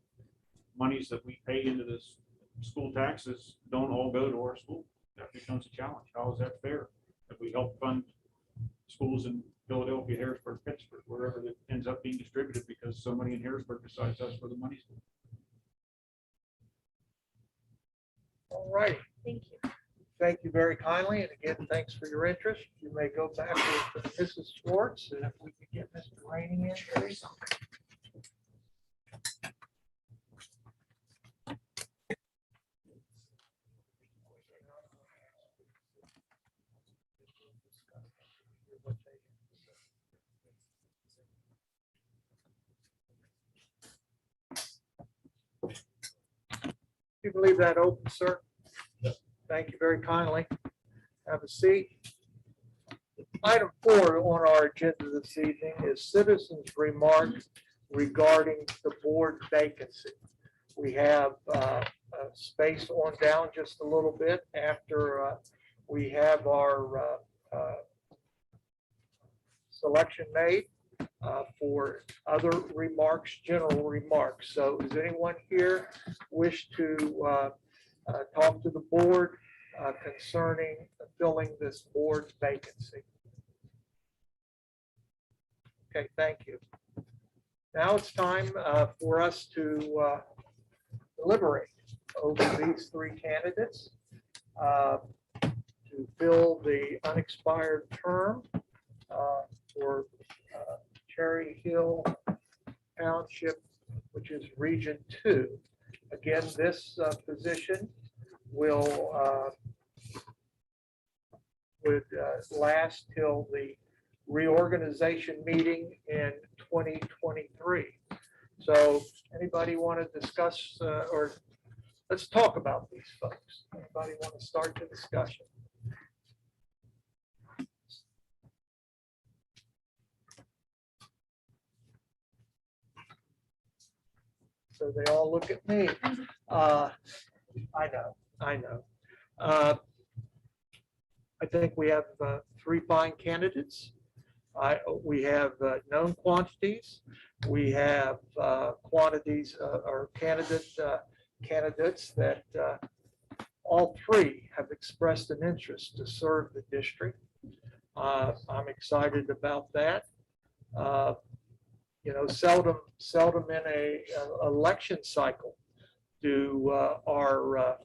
monies that we pay into this school taxes don't all go to our school. That becomes a challenge. How is that fair? If we help fund schools in Philadelphia, Harrisburg, Pittsburgh, wherever it ends up being distributed, because somebody in Harrisburg decides that's where the money's going. All right. Thank you. Thank you very kindly. And again, thanks for your interest. You may go back to Mrs. Schwartz, and if we could get Mr. Rainey in, please. You can leave that open, sir. Thank you very kindly. Have a seat. Item 4 on our agenda this evening is citizens' remarks regarding the board vacancy. We have space on down just a little bit after we have our selection made for other remarks, general remarks. So does anyone here wish to talk to the board concerning filling this board vacancy? Okay, thank you. Now it's time for us to deliberate over these 3 candidates to fill the unexpired term for Cherry Hill Township, which is Region 2. Again, this position will would last till the reorganization meeting in 2023. So anybody want to discuss or let's talk about these folks. Anybody want to start the discussion? so they all look at me. I know. I think we have three fine candidates. We have known quantities. We have quantities or candidates that all three have expressed an interest to serve the district. I'm excited about that. Seldom in a election cycle do our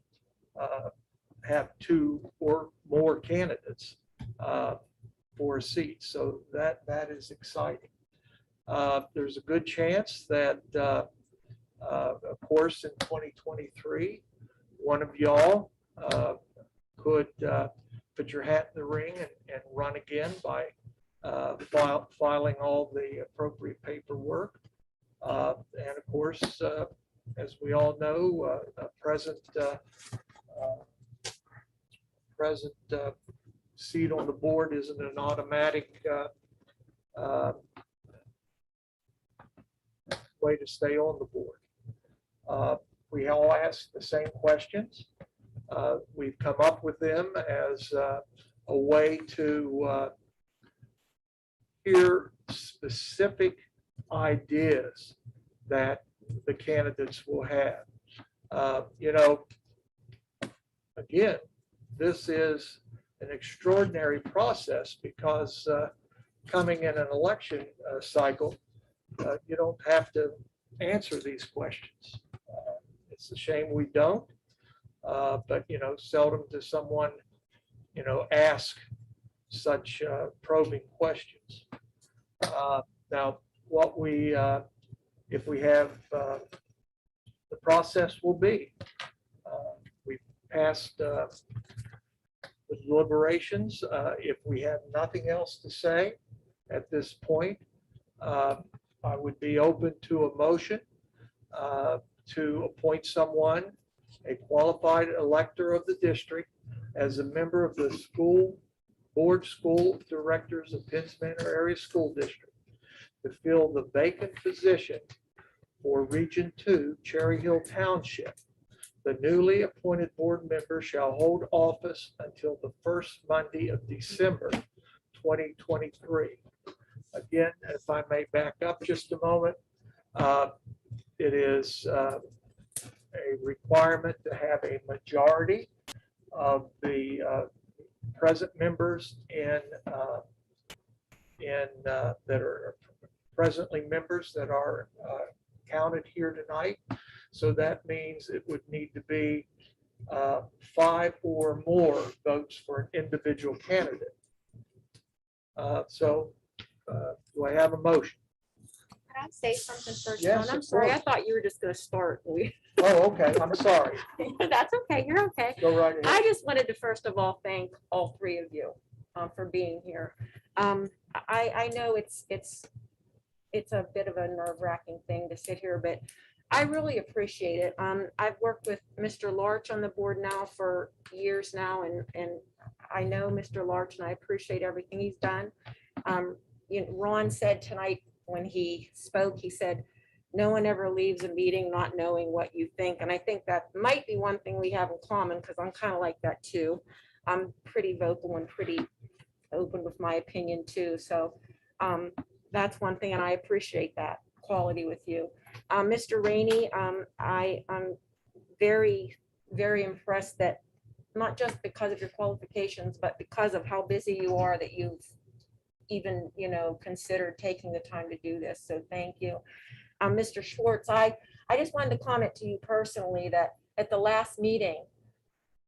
have two or more candidates for a seat. So that is exciting. There's a good chance that, of course, in 2023, one of y'all could put your hat in the ring and run again by filing all the appropriate paperwork. And of course, as we all know, present seat on the board isn't an automatic way to stay on the board. We all ask the same questions. We've come up with them as a way to hear specific ideas that the candidates will have. Again, this is an extraordinary process because coming in an election cycle, you don't have to answer these questions. It's a shame we don't, but seldom does someone ask such probing questions. Now, if we have the process will be, we've passed the deliberations. If we have nothing else to say at this point, I would be open to a motion to appoint someone, a qualified elector of the district, as a member of the school directors of Penns Manor Area School District to fill the vacant position for Region 2, Cherry Hill Township. The newly appointed board member shall hold office until the first Monday of December 2023. Again, if I may back up just a moment, it is a requirement to have a majority of the present members that are presently members that are counted here tonight. So that means it would need to be 5 or more votes for an individual candidate. Do I have a motion? Can I say something first, Yes, John? I'm of sorry, I course. thought you were just gonna start. Oh, okay. I'm sorry. That's okay, you're okay. Go right ahead. I just wanted to first of all thank all three of you for being here. I know it's a bit of a nerve-wracking thing to sit here, but I really appreciate it. I've worked with Mr. Larch on the board now for years now, and I know Mr. Larch, and I appreciate everything he's done. Ron said tonight when he spoke, he said, no one ever leaves a meeting not knowing what you think. And I think that might be one thing we have in common, because I'm kind of like that too. I'm pretty vocal and pretty open with my opinion too. So that's one thing, and I appreciate that quality with you. Mr. Rainey, I'm very, very impressed that not just because of your qualifications, but because of how busy you are, that you've even, considered taking the time to do this. So thank you. Mr. Schwartz, I just wanted to comment to you personally that at the last meeting,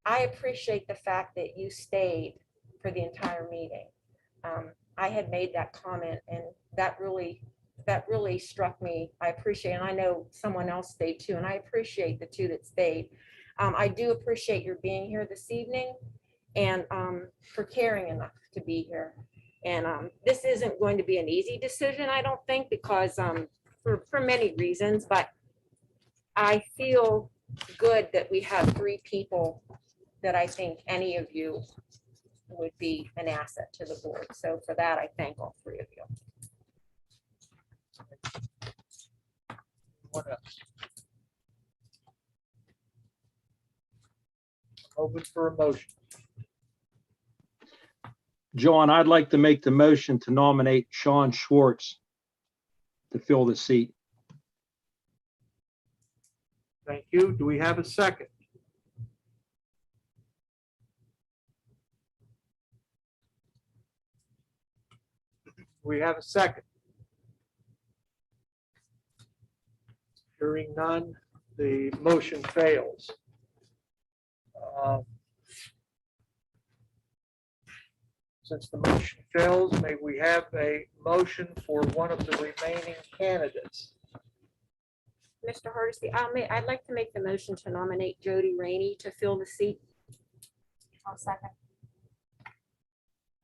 I appreciate the fact that you stayed for the entire meeting. I had made that comment, and that really struck me. I appreciate, and I know someone else stayed too, and I appreciate the two that stayed. I do appreciate your being here this evening, and for caring enough to be here. And this isn't going to be an easy decision, I don't think, because for many reasons, but I feel good that we have three people that I think any of you would be an asset to the board. So for that, I thank all three of you. What else? Open for a motion. John, I'd like to make the motion to nominate Sean Schwartz to fill the seat. Thank you. Do we have a second? We have a second. Hearing none, the motion fails. Since the motion fails, may we have a motion for one of the remaining candidates? Mr. Hardesty, I'd like to make the motion to nominate Jody Rainey to fill the seat. I'll second.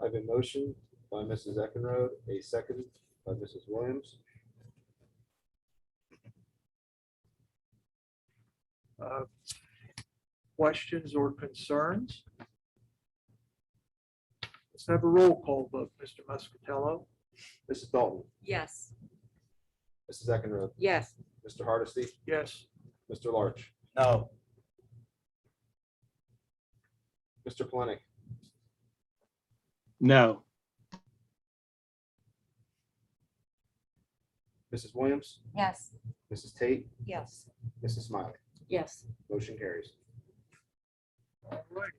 I have a motion by Mrs. Eckenrode, a second by Mrs. Williams. Questions or concerns? Let's have a roll call vote, Mr. Muscatello. Mrs. Dalton, Yes. Mrs. Eckenrode, Yes. Mr. Hardesty, Yes. Mr. Larch, No. Mr. Plenick, No. Mrs. Williams, Yes. Mrs. Tate, Yes. Mrs. Smiley. Yes. Motion carries. All right.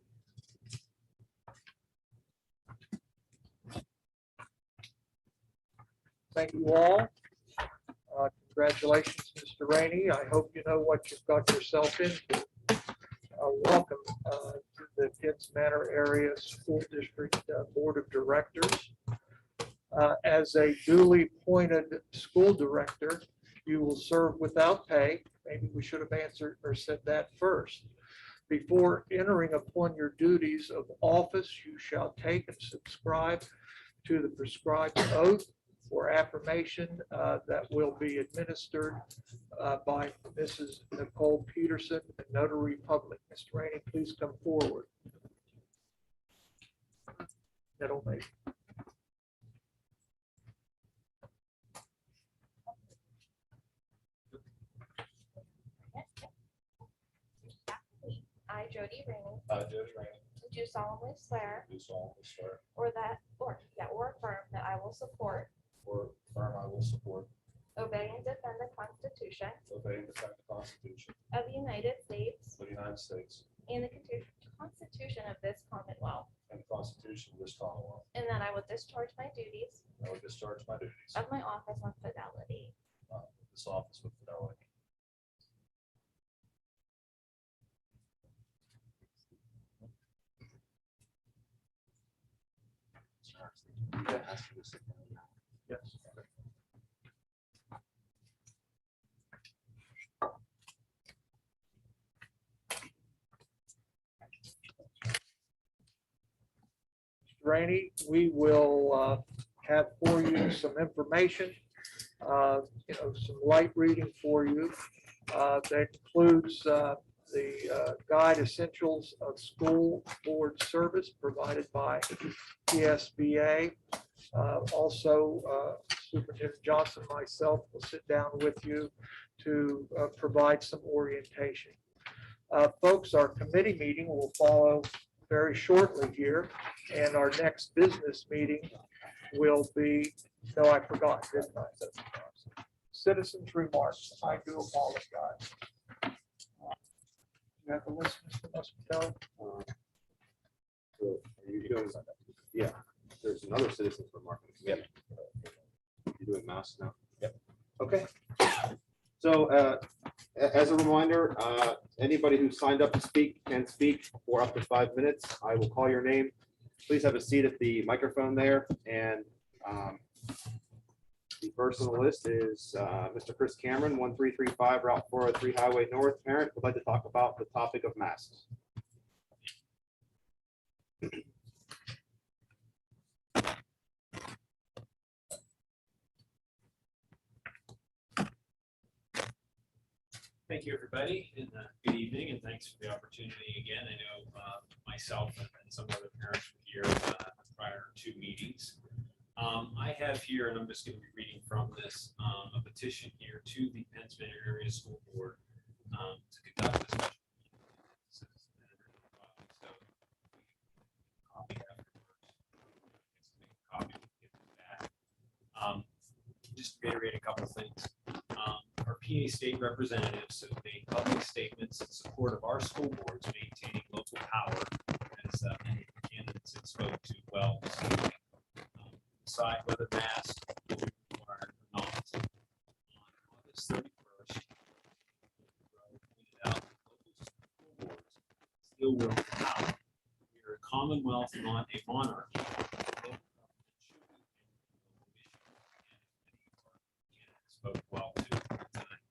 Thank you all. Congratulations, Mr. Rainey. I hope you know what you've got yourself into. Welcome to the Pitts Manor Area School District Board of Directors. As a duly appointed school director, you will serve without pay. Maybe we should have answered or said that first. Before entering upon your duties of office, you shall take and subscribe to the prescribed oath or affirmation that will be administered by Mrs. Nicole Peterson, the Notary Public. Mr. Rainey, please come forward. That'll make. I, Jody Rainey, Jody Rainey, do solemnly swear do solemnly swear or affirm that I will support, or affirm I will support, obey, and defend the Constitution obey, and defend the Constitution of the United States of the United States and the Constitution of this Commonwealth, and the Constitution of this Commonwealth, and that I will discharge my duties and I will discharge my duties of my office with fidelity. of this office with fidelity. Yes. Mr. Rainey, we will have for you some information, some light reading for you. That includes the Guide Essentials of School Board Service provided by PSBA. Also, Superintendent Johnson and myself will sit down with you to provide some orientation. Folks, our committee meeting will follow very shortly here, and our next business meeting will be, no, I forgot, didn't I? Citizens' remarks. I do apologize. You have the list, Mr. Muscatello? So are you doing, yeah, there's another citizen's remark. Yep. You're doing mouse now? Yep. Okay. So as a reminder, anybody who signed up to speak can speak for up to 5 minutes. I will call your name. Please have a seat at the microphone there. And the first on the list is Mr. Chris Cameron, 1335 Route 403 Highway North. Parent would like to talk about the topic of masks. Thank you, everybody, and good evening, and thanks for the opportunity again. I know myself and some other parents were here prior to meetings. I have here, and I'm just going to be reading from this, a petition here to the Penns Manor Area School Board to conduct a special meeting. reiterate a couple things. Our PA state representatives have made public statements in support of our school boards maintaining local power, as many of the candidates had spoke to well. Decide whether masks will be required or not. On August 31st, pointed out that local school boards still will have power. We are a commonwealth, not a monarchy. Spoke well to tonight.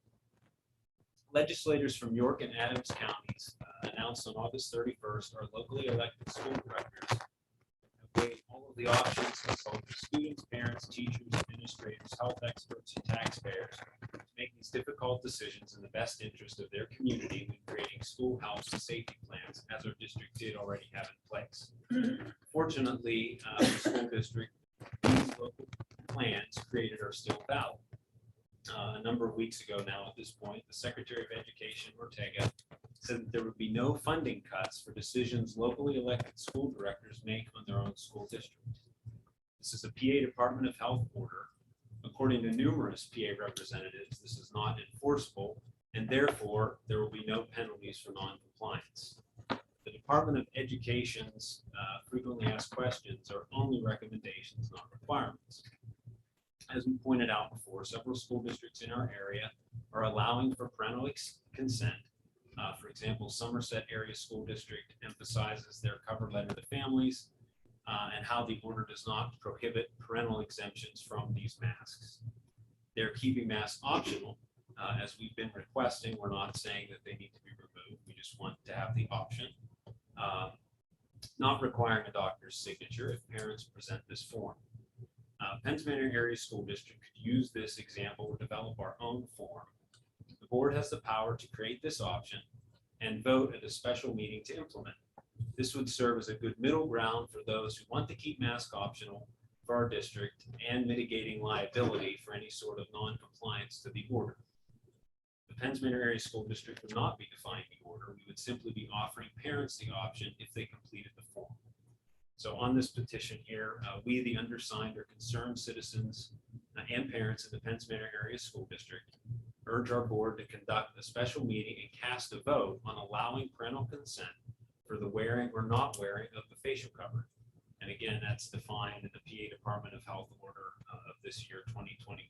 Legislators from York and Adams counties announced on August 31st our locally elected school directors have weighed all of the options, consulted with students, parents, teachers, administrators, health experts, and taxpayers to make these difficult decisions in the best interest of their community when creating school health and safety plans, as our district did already have in place. Fortunately, the school district, these local plans created are still valid. A number of weeks ago now at this point, the Secretary of Education, Ortega, said that there would be no funding cuts for decisions locally elected school directors make on their own school district. This is a PA Department of Health order. According to numerous PA representatives, this is not enforceable, and therefore there will be no penalties for non-compliance. The Department of Education's frequently asked questions are only recommendations, not requirements. As we pointed out before, several school districts in our area are allowing for parental consent. For example, Somerset Area School District emphasizes their cover letter to families and how the order does not prohibit parental exemptions from these masks. They're keeping masks optional. As we've been requesting, we're not saying that they need to be removed. We just want to have the option. Not requiring a doctor's signature if parents present this form. Penns Manor Area School District could use this example or develop our own form. The board has the power to create this option and vote at a special meeting to implement. This would serve as a good middle ground for those who want to keep mask optional for our district and mitigating liability for any sort of non-compliance to the order. The Penns Manor Area School District would not be defying the order. We would simply be offering parents the option if they completed the form. So on this petition here, we, the undersigned, or concerned citizens and parents in the Penns Manor Area School District urge our board to conduct a special meeting and cast a vote on allowing parental consent for the wearing or not wearing of the facial cover. And again, that's defined in the PA Department of Health order of this year, 2021.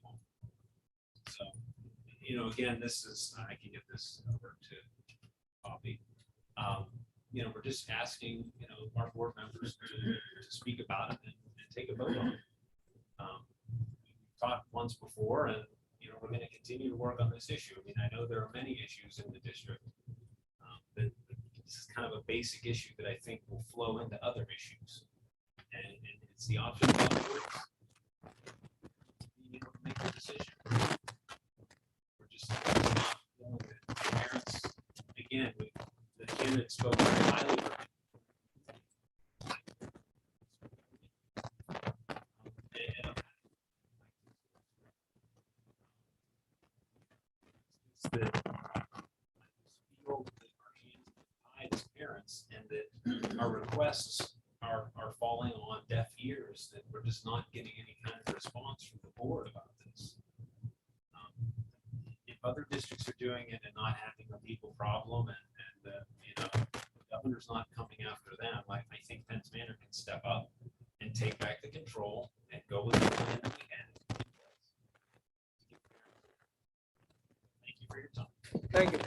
So, you know, again, this is, I can give this over to Bobby. You know, we're just asking, you know, our board members to speak about it and take a vote on it. We've talked once before, and, you know, we're going to continue to work on this issue. I mean, I know there are many issues in the district, but this is kind of a basic issue that I think will flow into other issues. And it's the option of the board being able to make a decision. We're just not willing to parents, again, the candidate spoke very highly of it. It's that feel that our hands are tied as parents, and that our requests are falling on deaf ears, that we're just not getting any kind of response from the board about this. If other districts are doing it and not having a legal problem, and you know, the governor's not coming after them, I think Penns Manor can step up and take back the control and go with the plan that we had. Thank you for your time. Thank you.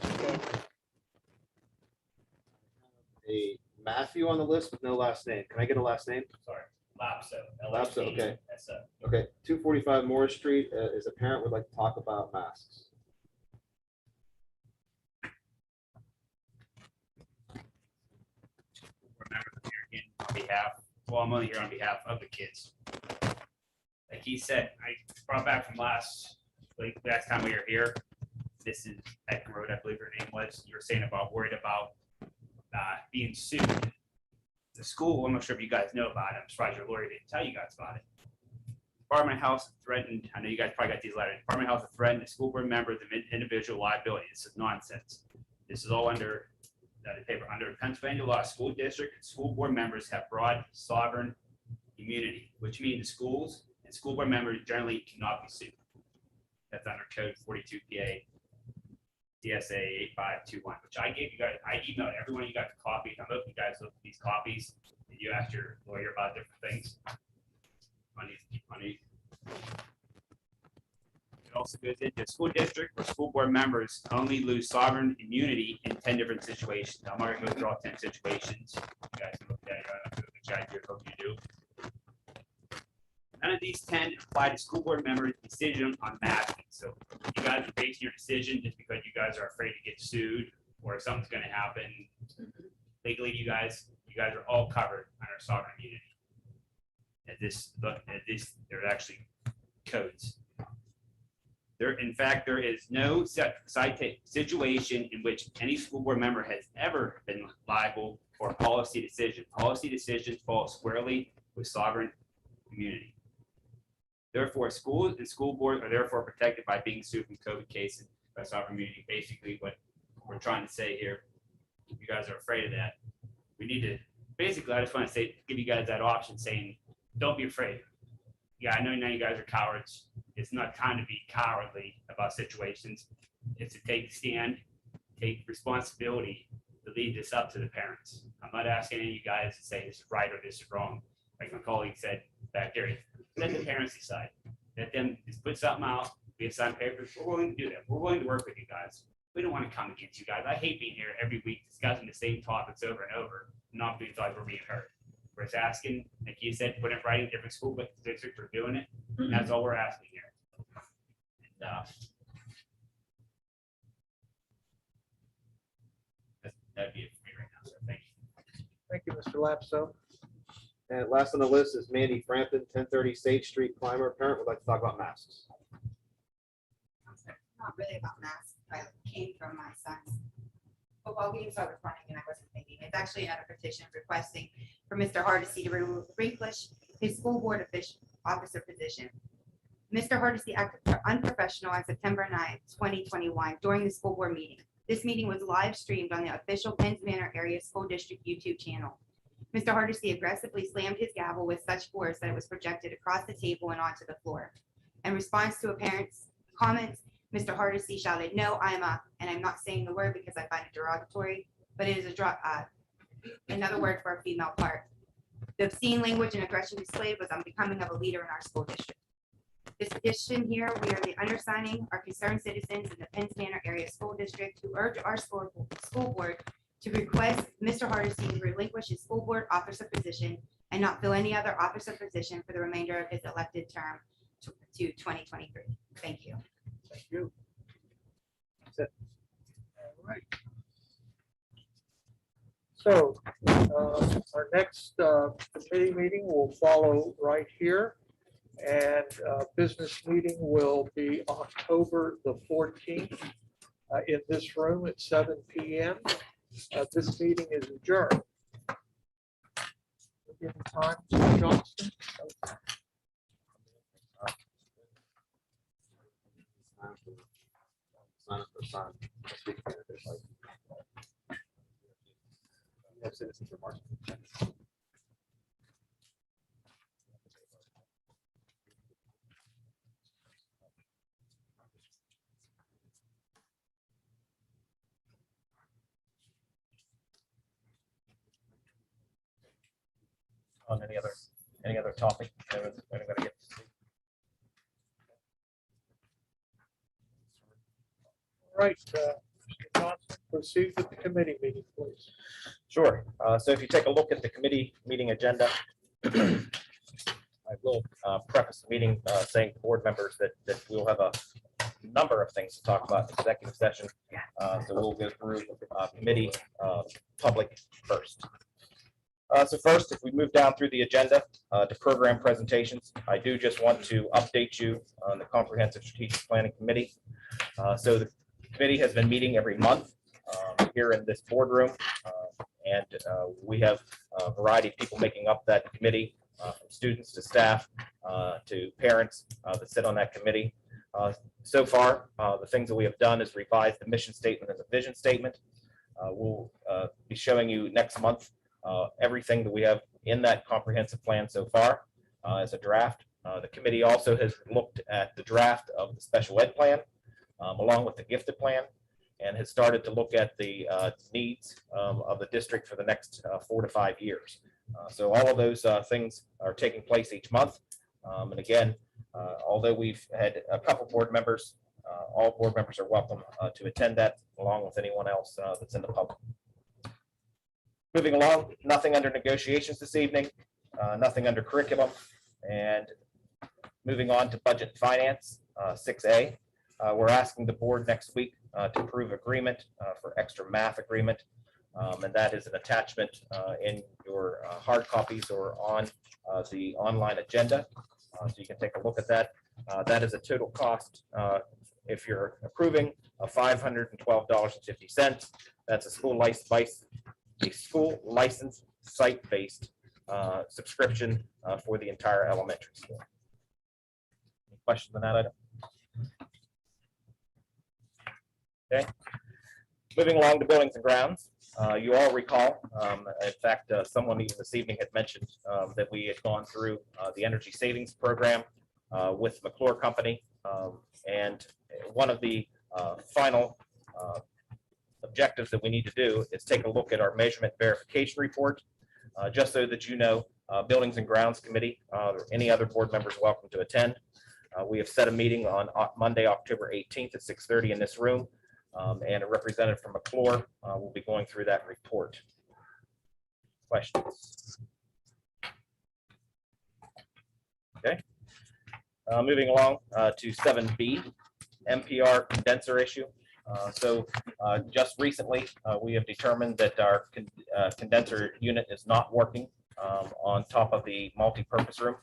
A Matthew on the list with no last name. Can I get a last name? Sorry, Lapso. Lapso, okay. LAPSO. Okay, 245 Morris Street is a parent would like to talk about masks. Remember here again on behalf, well, I'm only here on behalf of the kids. Like he said, I brought back from last time we were here. This is Edgar Road, I believe your name was. You were saying about worried about being sued. The school, I'm not sure if you guys know about it. I'm surprised your lawyer didn't tell you guys about it. Department of Health threatened, I know you guys probably got these letters. Department of Health threatened the school board members of individual liability. This is nonsense. This is all under the paper. Under Pennsylvania law, school district and school board members have broad sovereign immunity, which means the schools and school board members generally cannot be sued. That's under code 42 PA DSA 8521, which I gave you guys. I emailed everyone. You got the copies. I hope you guys look at these copies and you asked your lawyer about different things on these. It also goes into school district where school board members only lose sovereign immunity in 10 different situations. I'm not going to go through all 10 situations. You guys can look at it. I don't know which I do. Hope you do. None of these 10 apply to school board members' decision on masking. So you guys are basing your decision just because you guys are afraid to get sued or if something's going to happen legally. You guys are all covered under sovereign immunity. There are actually codes. In fact, there is no situation in which any school board member has ever been liable for a policy decision. Policy decisions fall squarely with sovereign immunity. Therefore, schools and school boards are therefore protected by being sued from COVID cases by sovereign immunity. Basically, what we're trying to say here, if you guys are afraid of that, we need to, basically, I just want to say, give you guys that option saying, don't be afraid. Yeah, I know none of you guys are cowards. It's not time to be cowardly about situations. It's to take a stand, take responsibility to lead this up to the parents. I'm not asking any of you guys to say this is right or this is wrong. Like my colleague said back there, let the parents decide. Let them just put something out, we have signed papers. We're willing to do that. We're willing to work with you guys. We don't want to come against you guys. I hate being here every week discussing the same topics over and over, not being like we're being heard. We're just asking, like you said, put it right in different school districts are doing it. And that's all we're asking here. And, that'd be it for me right now. So thank you. Thank you, Mr. Lapso. And last on the list is Mandy Frampton, 1030 Sage Street, Clymer. Parent would like to talk about masks. Not really about masks. I came from my son's football game, so I was running and I wasn't thinking. It's actually another petition requesting for Mr. Hardesty to relinquish his school board officer position. Mr. Hardesty acted unprofessional on September 9th, 2021 during the school board meeting. This meeting was live streamed on the official Penns Manor Area School District YouTube channel. Mr. Hardesty aggressively slammed his gavel with such force that it was projected across the table and onto the floor. In response to a parent's comments, Mr. Hardesty shouted, "No, I'm a," and I'm not saying the word because I find it derogatory, but it is another word for a female part. The obscene language and aggression displayed was unbecoming of a leader in our school district. This petition here, we are the undersigning, our concerned citizens in the Penns Manor Area School District who urge our school board to request Mr. Hardesty to relinquish his school board officer position and not fill any other officer position for the remainder of his elected term to 2023. Thank you. Thank you. That's it. All right. So our next committee meeting will follow right here. And business meeting will be October the 14th in this room at 7 p.m. This meeting is adjourned. Give time, Mr. Johnston. Citizens remarks. On any other topic? Anybody get? All right, Mr. Johnson, proceed with the committee meeting, please. Sure. So if you take a look at the committee meeting agenda, I will preface the meeting saying to board members that we'll have a number of things to talk about in executive session. So we'll go through committee public first. So first, if we move down through the agenda to program presentations, I do just want to update you on the Comprehensive Strategic Planning Committee. So the committee has been meeting every month here in this boardroom, and we have a variety of people making up that committee, from students to staff to parents that sit on that committee. So far, the things that we have done is revise the mission statement and the vision statement. We'll be showing you next month everything that we have in that comprehensive plan so far as a draft. The committee also has looked at the draft of the special ed plan, along with the gifted plan, and has started to look at the needs of the district for the next 4 to 5 years. So all of those things are taking place each month. And again, although we've had a couple board members, all board members are welcome to attend that, along with anyone else that's in the public. Moving along, nothing under negotiations this evening, nothing under curriculum, and moving on to budget and finance, 6A. We're asking the board next week to approve agreement for extra math agreement. And that is an attachment in your hard copies or on the online agenda. So you can take a look at that. That is a total cost, if you're approving, of $512.50. That's a school license site-based subscription for the entire elementary school. Any questions on that item? Okay. Moving along to buildings and grounds. You all recall, in fact, someone even this evening had mentioned that we had gone through the energy savings program with McClure Company. And one of the final objectives that we need to do is take a look at our measurement verification report, just so that you know, Buildings and Grounds Committee or any other board members are welcome to attend. We have set a meeting on Monday, October 18th at 6:30 in this room. And a representative from McClure will be going through that report. Questions? Okay. Moving along to 7B, MPR condenser issue. Just recently, we have determined that our condenser unit is not working on top of the multi-purpose room.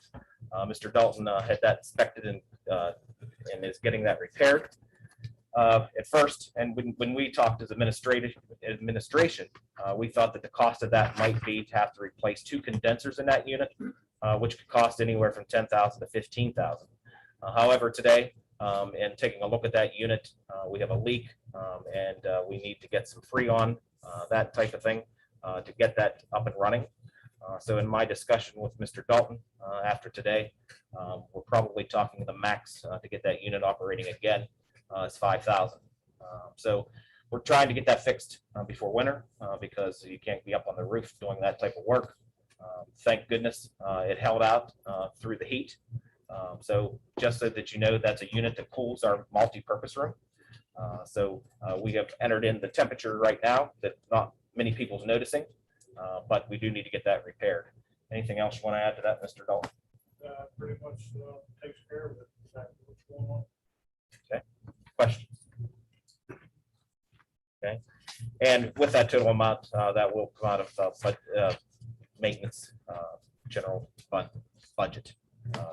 Mr. Dalton had that inspected and is getting that repaired. At first, and when we talked as administration, we thought that the cost of that might be to have to replace 2 condensers in that unit, which could cost anywhere from $10,000 to $15,000. However, today, in taking a look at that unit, we have a leak, and we need to get some Freon, that type of thing, to get that up and running. So in my discussion with Mr. Dalton after today, we're probably talking the max to get that unit operating again. It's $5,000. So we're trying to get that fixed before winter because you can't be up on the roof doing that type of work. Thank goodness it held out through the heat. So just so that you know, that's a unit that cools our multi-purpose room. So we have entered in the temperature right now that not many people's noticing, but we do need to get that repaired. Anything else you want to add to that, Mr. Dalton? Pretty much takes care of it. Exactly what's going on. Okay. Questions? Okay. And with that total amount, that will come out of maintenance general fund budget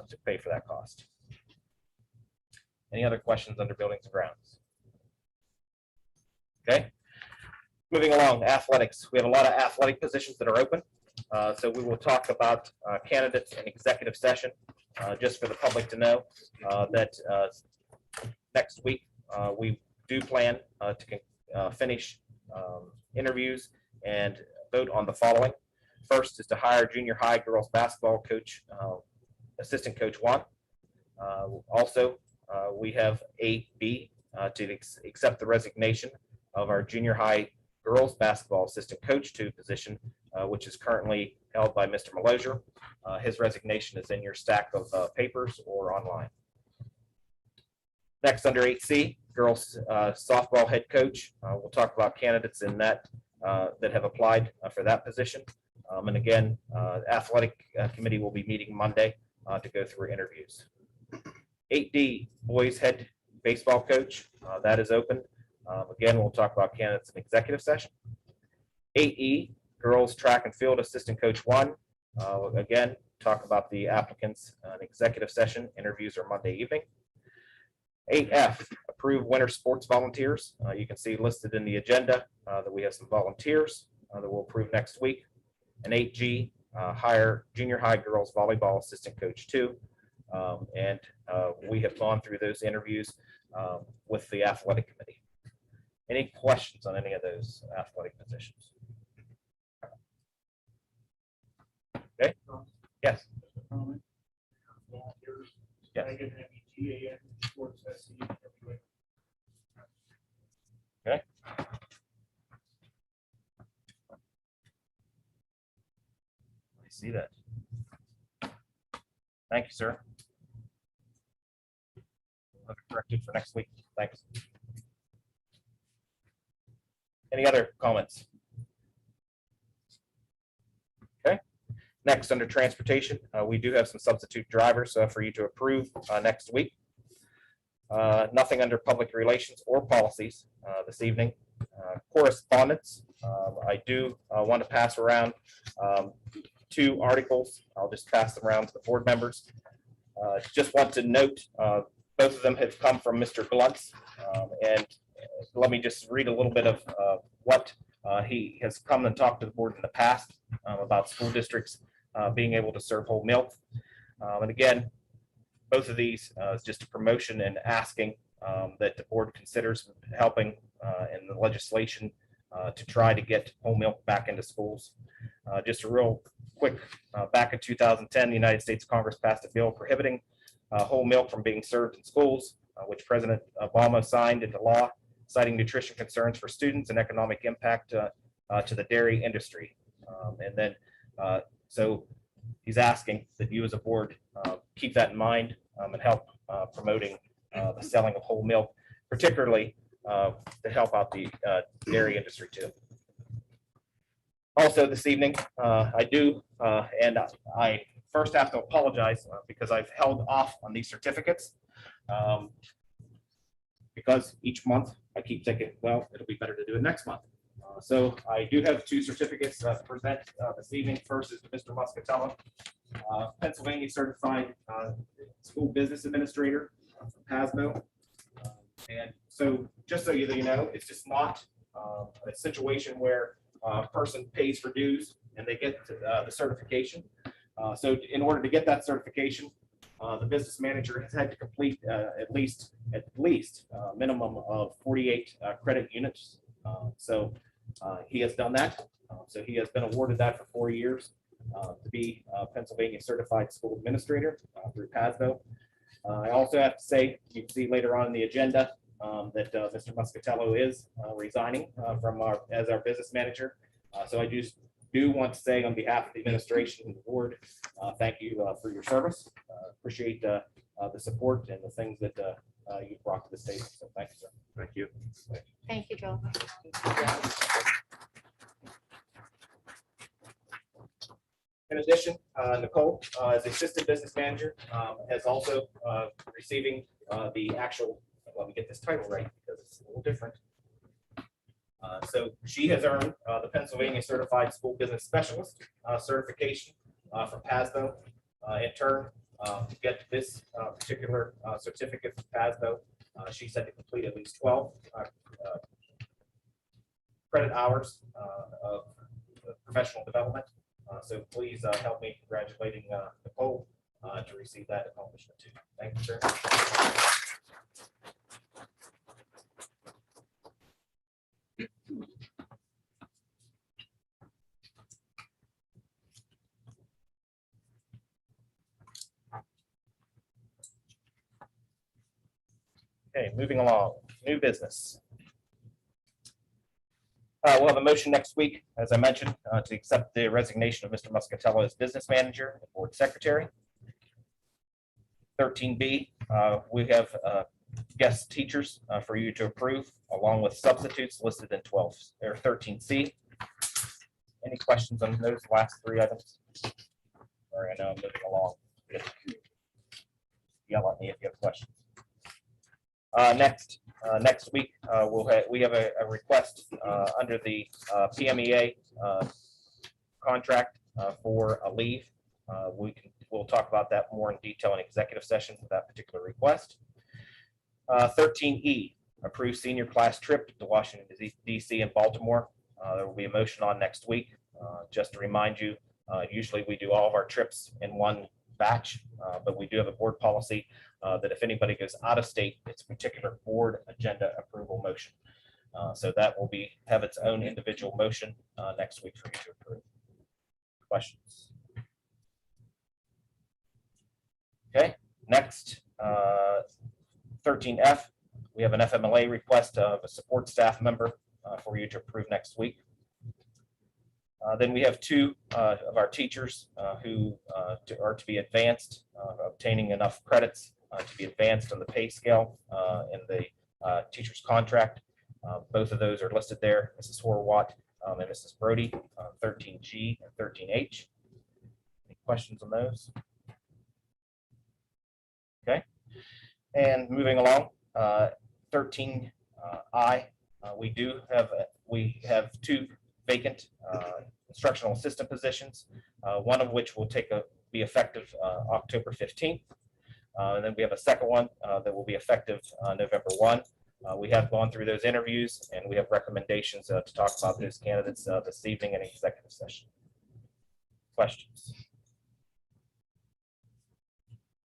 to pay for that cost. Any other questions under buildings and grounds? Okay. Moving along, athletics. We have a lot of athletic positions that are open. So we will talk about candidates in executive session, just for the public to know that next week we do plan to finish interviews and vote on the following. First is to hire junior high girls basketball coach, assistant coach 1. Also, we have 8B to accept the resignation of our junior high girls basketball assistant coach 2 position, which is currently held by Mr. Malosier. His resignation is in your stack of papers or online. Next, under 8C, girls softball head coach. We'll talk about candidates in that that have applied for that position. And again, athletic committee will be meeting Monday to go through interviews. 8D, boys head baseball coach. That is open. Again, we'll talk about candidates in executive session. 8E, girls track and field assistant coach 1. Again, talk about the applicants in executive session. Interviews are Monday evening. 8F, approve winter sports volunteers. You can see listed in the agenda that we have some volunteers that we'll approve next week. And 8G, hire junior high girls volleyball assistant coach 2. And we have gone through those interviews with the athletic committee. Any questions on any of those athletic positions? Okay. Yes. Volunteers Yes. Megan, MEGAN, Schwartz, SCWA. Okay. I see that. Thank you, sir. We'll have it corrected for next week. Thanks. Any other comments? Okay. Next, under transportation, we do have some substitute drivers for you to approve next week. Nothing under public relations or policies this evening. Correspondence, I do want to pass around 2 articles. I'll just pass them around to the board members. Just want to note, both of them have come from Mr. Gluntz. And let me just read a little bit of what he has come and talked to the board in the past about school districts being able to serve whole milk. And again, both of these is just a promotion and asking that the board considers helping in the legislation to try to get whole milk back into schools. Just a real quick, back in 2010, the United States Congress passed a bill prohibiting whole milk from being served in schools, which President Obama signed into law, citing nutrition concerns for students and economic impact to the dairy industry. And then, so he's asking that you as a board keep that in mind and help promoting the selling of whole milk, particularly to help out the dairy industry too. Also this evening, I do, and I first have to apologize because I've held off on these certificates. Because each month I keep thinking, well, it'll be better to do it next month. So I do have 2 certificates to present this evening. First is to Mr. Muscatello, Pennsylvania Certified School Business Administrator from PASMO. And so just so you know, it's just not a situation where a person pays for dues and they get the certification. So in order to get that certification, the business manager has had to complete at least a minimum of 48 credit units. So he has done that. So he has been awarded that for 4 years to be a Pennsylvania Certified School Administrator through PASMO. I also have to say, you can see later on in the agenda that Mr. Muscatello is resigning from as our business manager. So I just do want to say on behalf of the administration and the board, thank you for your service. Appreciate the support and the things that you brought to the table. So thank you, sir. Thank you. Thank you, Joel. In addition, Nicole, as assistant business manager, is also receiving the actual, let me get this title right because it's a little different. So she has earned the Pennsylvania Certified School Business Specialist certification from PASMO. In turn, to get this particular certificate from PASMO, she said to complete at least 12 credit hours of professional development. So please help me congratulating Nicole to receive that accomplishment too. Thank you, sir. Okay, moving along, new business. We'll have a motion next week, as I mentioned, to accept the resignation of Mr. Muscatello as business manager and board secretary. 13B, we have guest teachers for you to approve, along with substitutes listed in 12 or 13C. Any questions on those last 3 items? Sorry, I know I'm moving along. Yell at me if you have questions. Next week, we have a request under the PMEA contract for a leave. We'll talk about that more in detail in executive session for that particular request. 13E, approved senior class trip to Washington, D.C. and Baltimore. There will be a motion on next week. Just to remind you, usually we do all of our trips in one batch, but we do have a board policy that if anybody goes out of state, it's a particular board agenda approval motion. So that will have its own individual motion next week for you to approve. Questions? Okay, Next, 13F, we have an FMLA request of a support staff member for you to approve next week. Then we have two of our teachers who are to be advanced, obtaining enough credits to be advanced on the pay scale in the teacher's contract. Both of those are listed there, Mrs. Horwatt and Mrs. Brody, 13G and 13H. Any questions on those? Okay, and moving along, 13I, we have two vacant instructional assistant positions, one of which will be effective October 15th. And then we have a second one that will be effective November 1. We have gone through those interviews and we have recommendations to talk about those candidates this evening in executive session. Questions?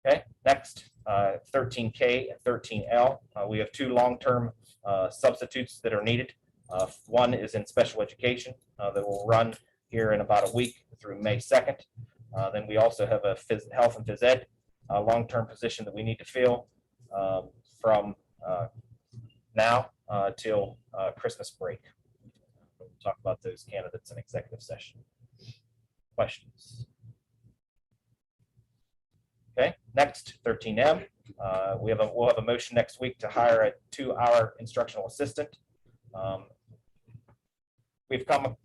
Okay, next, 13K and 13L. We have two long-term substitutes that are needed. One is in special education that will run here in about a week through May 2nd. Then we also have a health and phys ed long-term position that we need to fill from now till Christmas break. We'll talk about those candidates in executive session. Questions? Okay, next, 13M. We'll have a motion next week to hire a 2-hour instructional assistant. We've come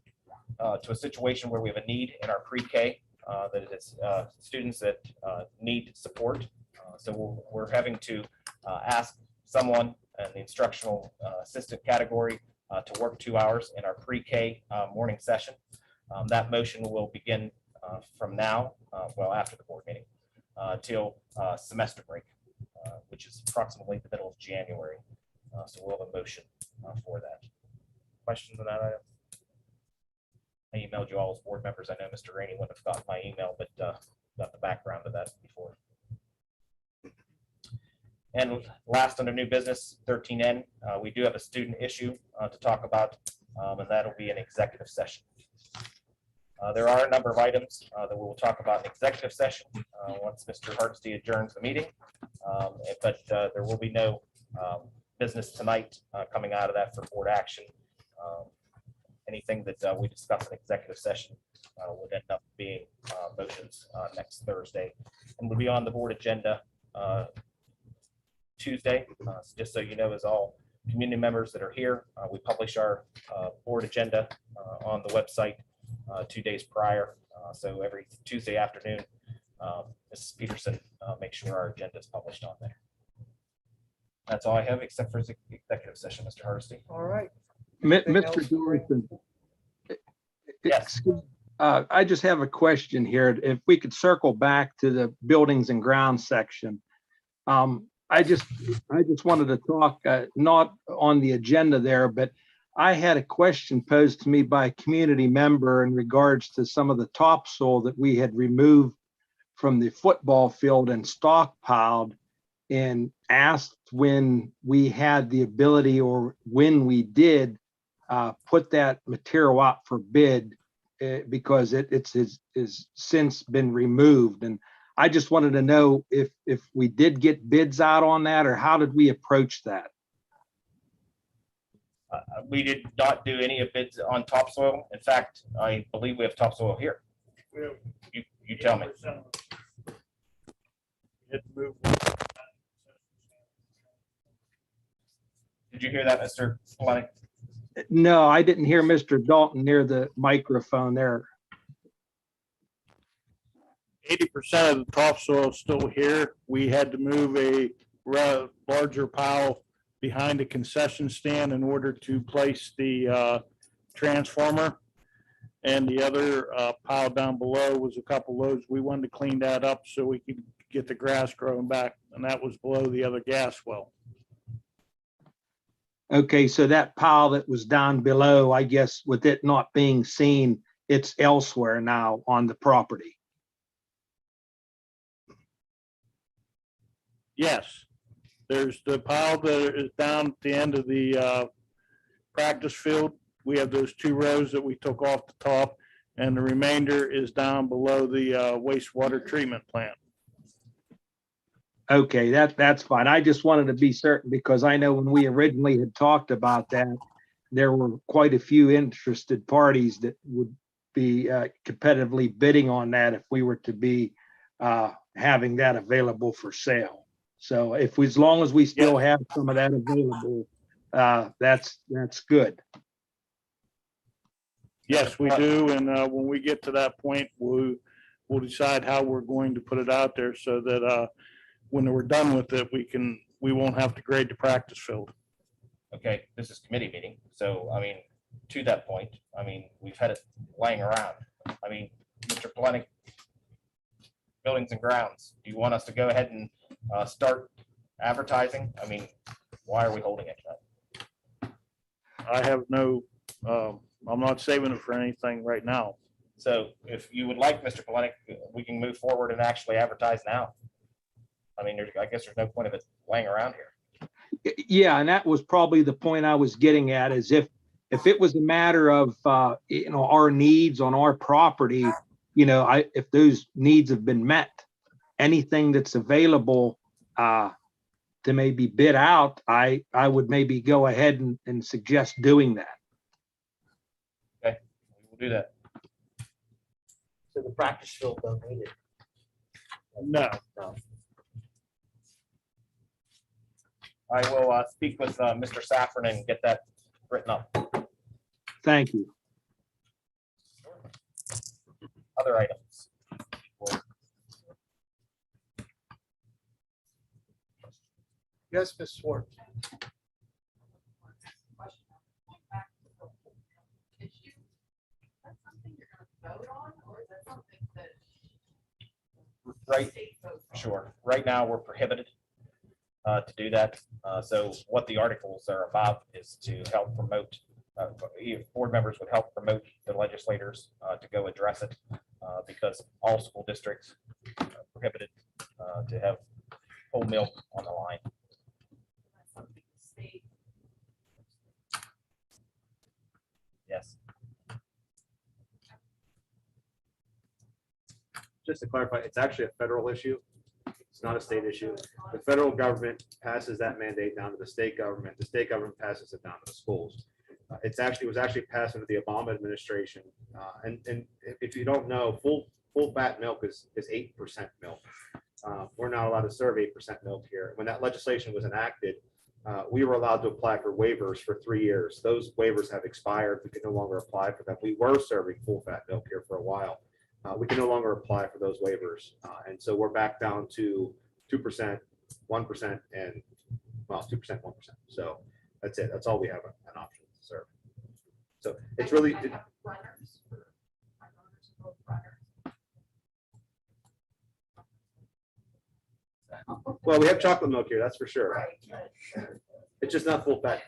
to a situation where we have a need in our pre-K that is students that need support. So we're having to ask someone in the instructional assistant category to work 2 hours in our pre-K morning session. That motion will begin from now, well, after the board meeting, till semester break, which is approximately the middle of January. So we'll have a motion for that. Questions on that item? I emailed you all as board members. I know Mr. Rainey wouldn't have gotten my email, but got the background of that before. And last under new business, 13N, we do have a student issue to talk about, and that'll be an executive session. There are a number of items that we'll talk about in executive session once Mr. Hardesty adjourns the meeting, but there will be no business tonight coming out of that for board action. Anything that we discuss in executive session would end up being motions next Thursday and will be on the board agenda Tuesday. Just so you know, as all community members that are here, we publish our board agenda on the website 2 days prior. So every Tuesday afternoon, Mrs. Peterson makes sure our agenda is published on there. That's all I have except for executive session, Mr. Hardesty. All right. Mr. Dorson. Yes. I just have a question here. If we could circle back to the buildings and grounds section. I just wanted to talk, not on the agenda there, but I had a question posed to me by a community member in regards to some of the topsoil that we had removed from the football field and stockpiled, and asked when we had the ability or when we did put that material out for bid because it's since been removed. And I just wanted to know if we did get bids out on that, or how did we approach that? We did not do any of bids on topsoil. In fact, I believe we have topsoil here. You tell me. Did you hear that, Mr. Fleming? No, I didn't hear Mr. Dalton near the microphone there. 80% of the topsoil is still here. We had to move a larger pile behind the concession stand in order to place the transformer. And the other pile down below was a couple loads. We wanted to clean that up so we could get the grass growing back, and that was below the other gas well. Okay, so that pile that was down below, I guess with it not being seen, it's elsewhere now on the property. Yes, there's the pile that is down at the end of the practice field. We have those 2 rows that we took off the top, and the remainder is down below the wastewater treatment plant. Okay, that's fine. I just wanted to be certain because I know when we originally had talked about that, there were quite a few interested parties that would be competitively bidding on that if we were to be having that available for sale. So if we, as long as we still have some of that available, that's good. Yes, we do. And when we get to that point, we'll decide how we're going to put it out there so that when we're done with it, we won't have to grade the practice field. Okay, this is committee meeting, so, I mean, to that point, I mean, we've had it laying around. I mean, Mr. Plenick, Buildings and Grounds, do you want us to go ahead and start advertising? I mean, why are we holding it? I have no, I'm not saving it for anything right now. So if you would like, Mr. Plenick, we can move forward and actually advertise now. I mean, I guess there's no point of it laying around here. Yeah, and that was probably the point I was getting at, is if it was a matter of our needs on our property, if those needs have been met, anything that's available to maybe bid out, I would maybe go ahead and suggest doing that. Okay, we'll do that. So the practice field don't need it. No. I will speak with Mr. Saffron and get that written up. Thank you. Other items. Yes, Ms. Swartz. Right, sure. Right now, we're prohibited to do that. So what the articles are about is to help promote, board members would help promote the legislators to go address it because all school districts are prohibited to have whole milk on the line. Yes. Just to clarify, it's actually a federal issue. It's not a state issue. The federal government passes that mandate down to the state government. The state government passes it down to the schools. Was actually passed under the Obama administration. And if you don't know, full fat milk is 8% milk. We're not allowed to serve 8% milk here. When that legislation was enacted, we were allowed to apply for waivers for 3 years. Those waivers have expired. We can no longer apply for them. We were serving full fat milk here for a while. We can no longer apply for those waivers. And so we're back down to 2%, 1%, and 2%, 1%. So that's it. That's all we have an option to serve. So it's really, well, we have chocolate milk here, that's for sure. It's just not full fat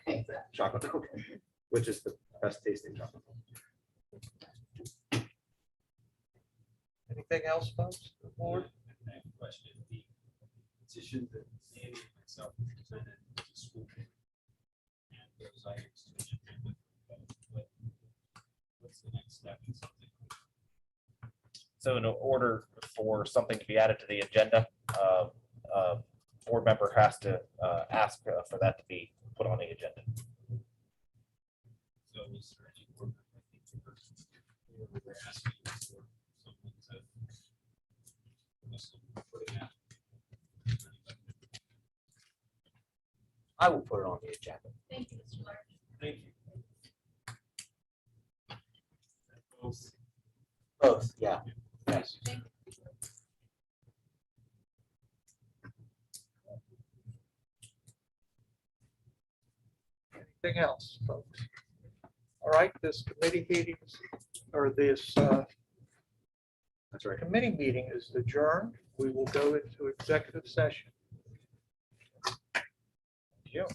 chocolate milk, which is the best tasting chocolate milk. Anything else, folks? The board? I have a question. The petition that Sandy and myself presented to the school board and those items to the agenda. What's the next step in something? So in order for something to be added to the agenda, board member has to ask for that to be put on the agenda. So is there any board member, I think we're asking for someone to put it out? I will put it on the agenda. Thank you, Mr. Large. Thank you. Both. Both, yeah. Yes. Anything else, folks? All right, this committee meetings, or this That's right. committee meeting is adjourned. We will go into executive session. Thank you.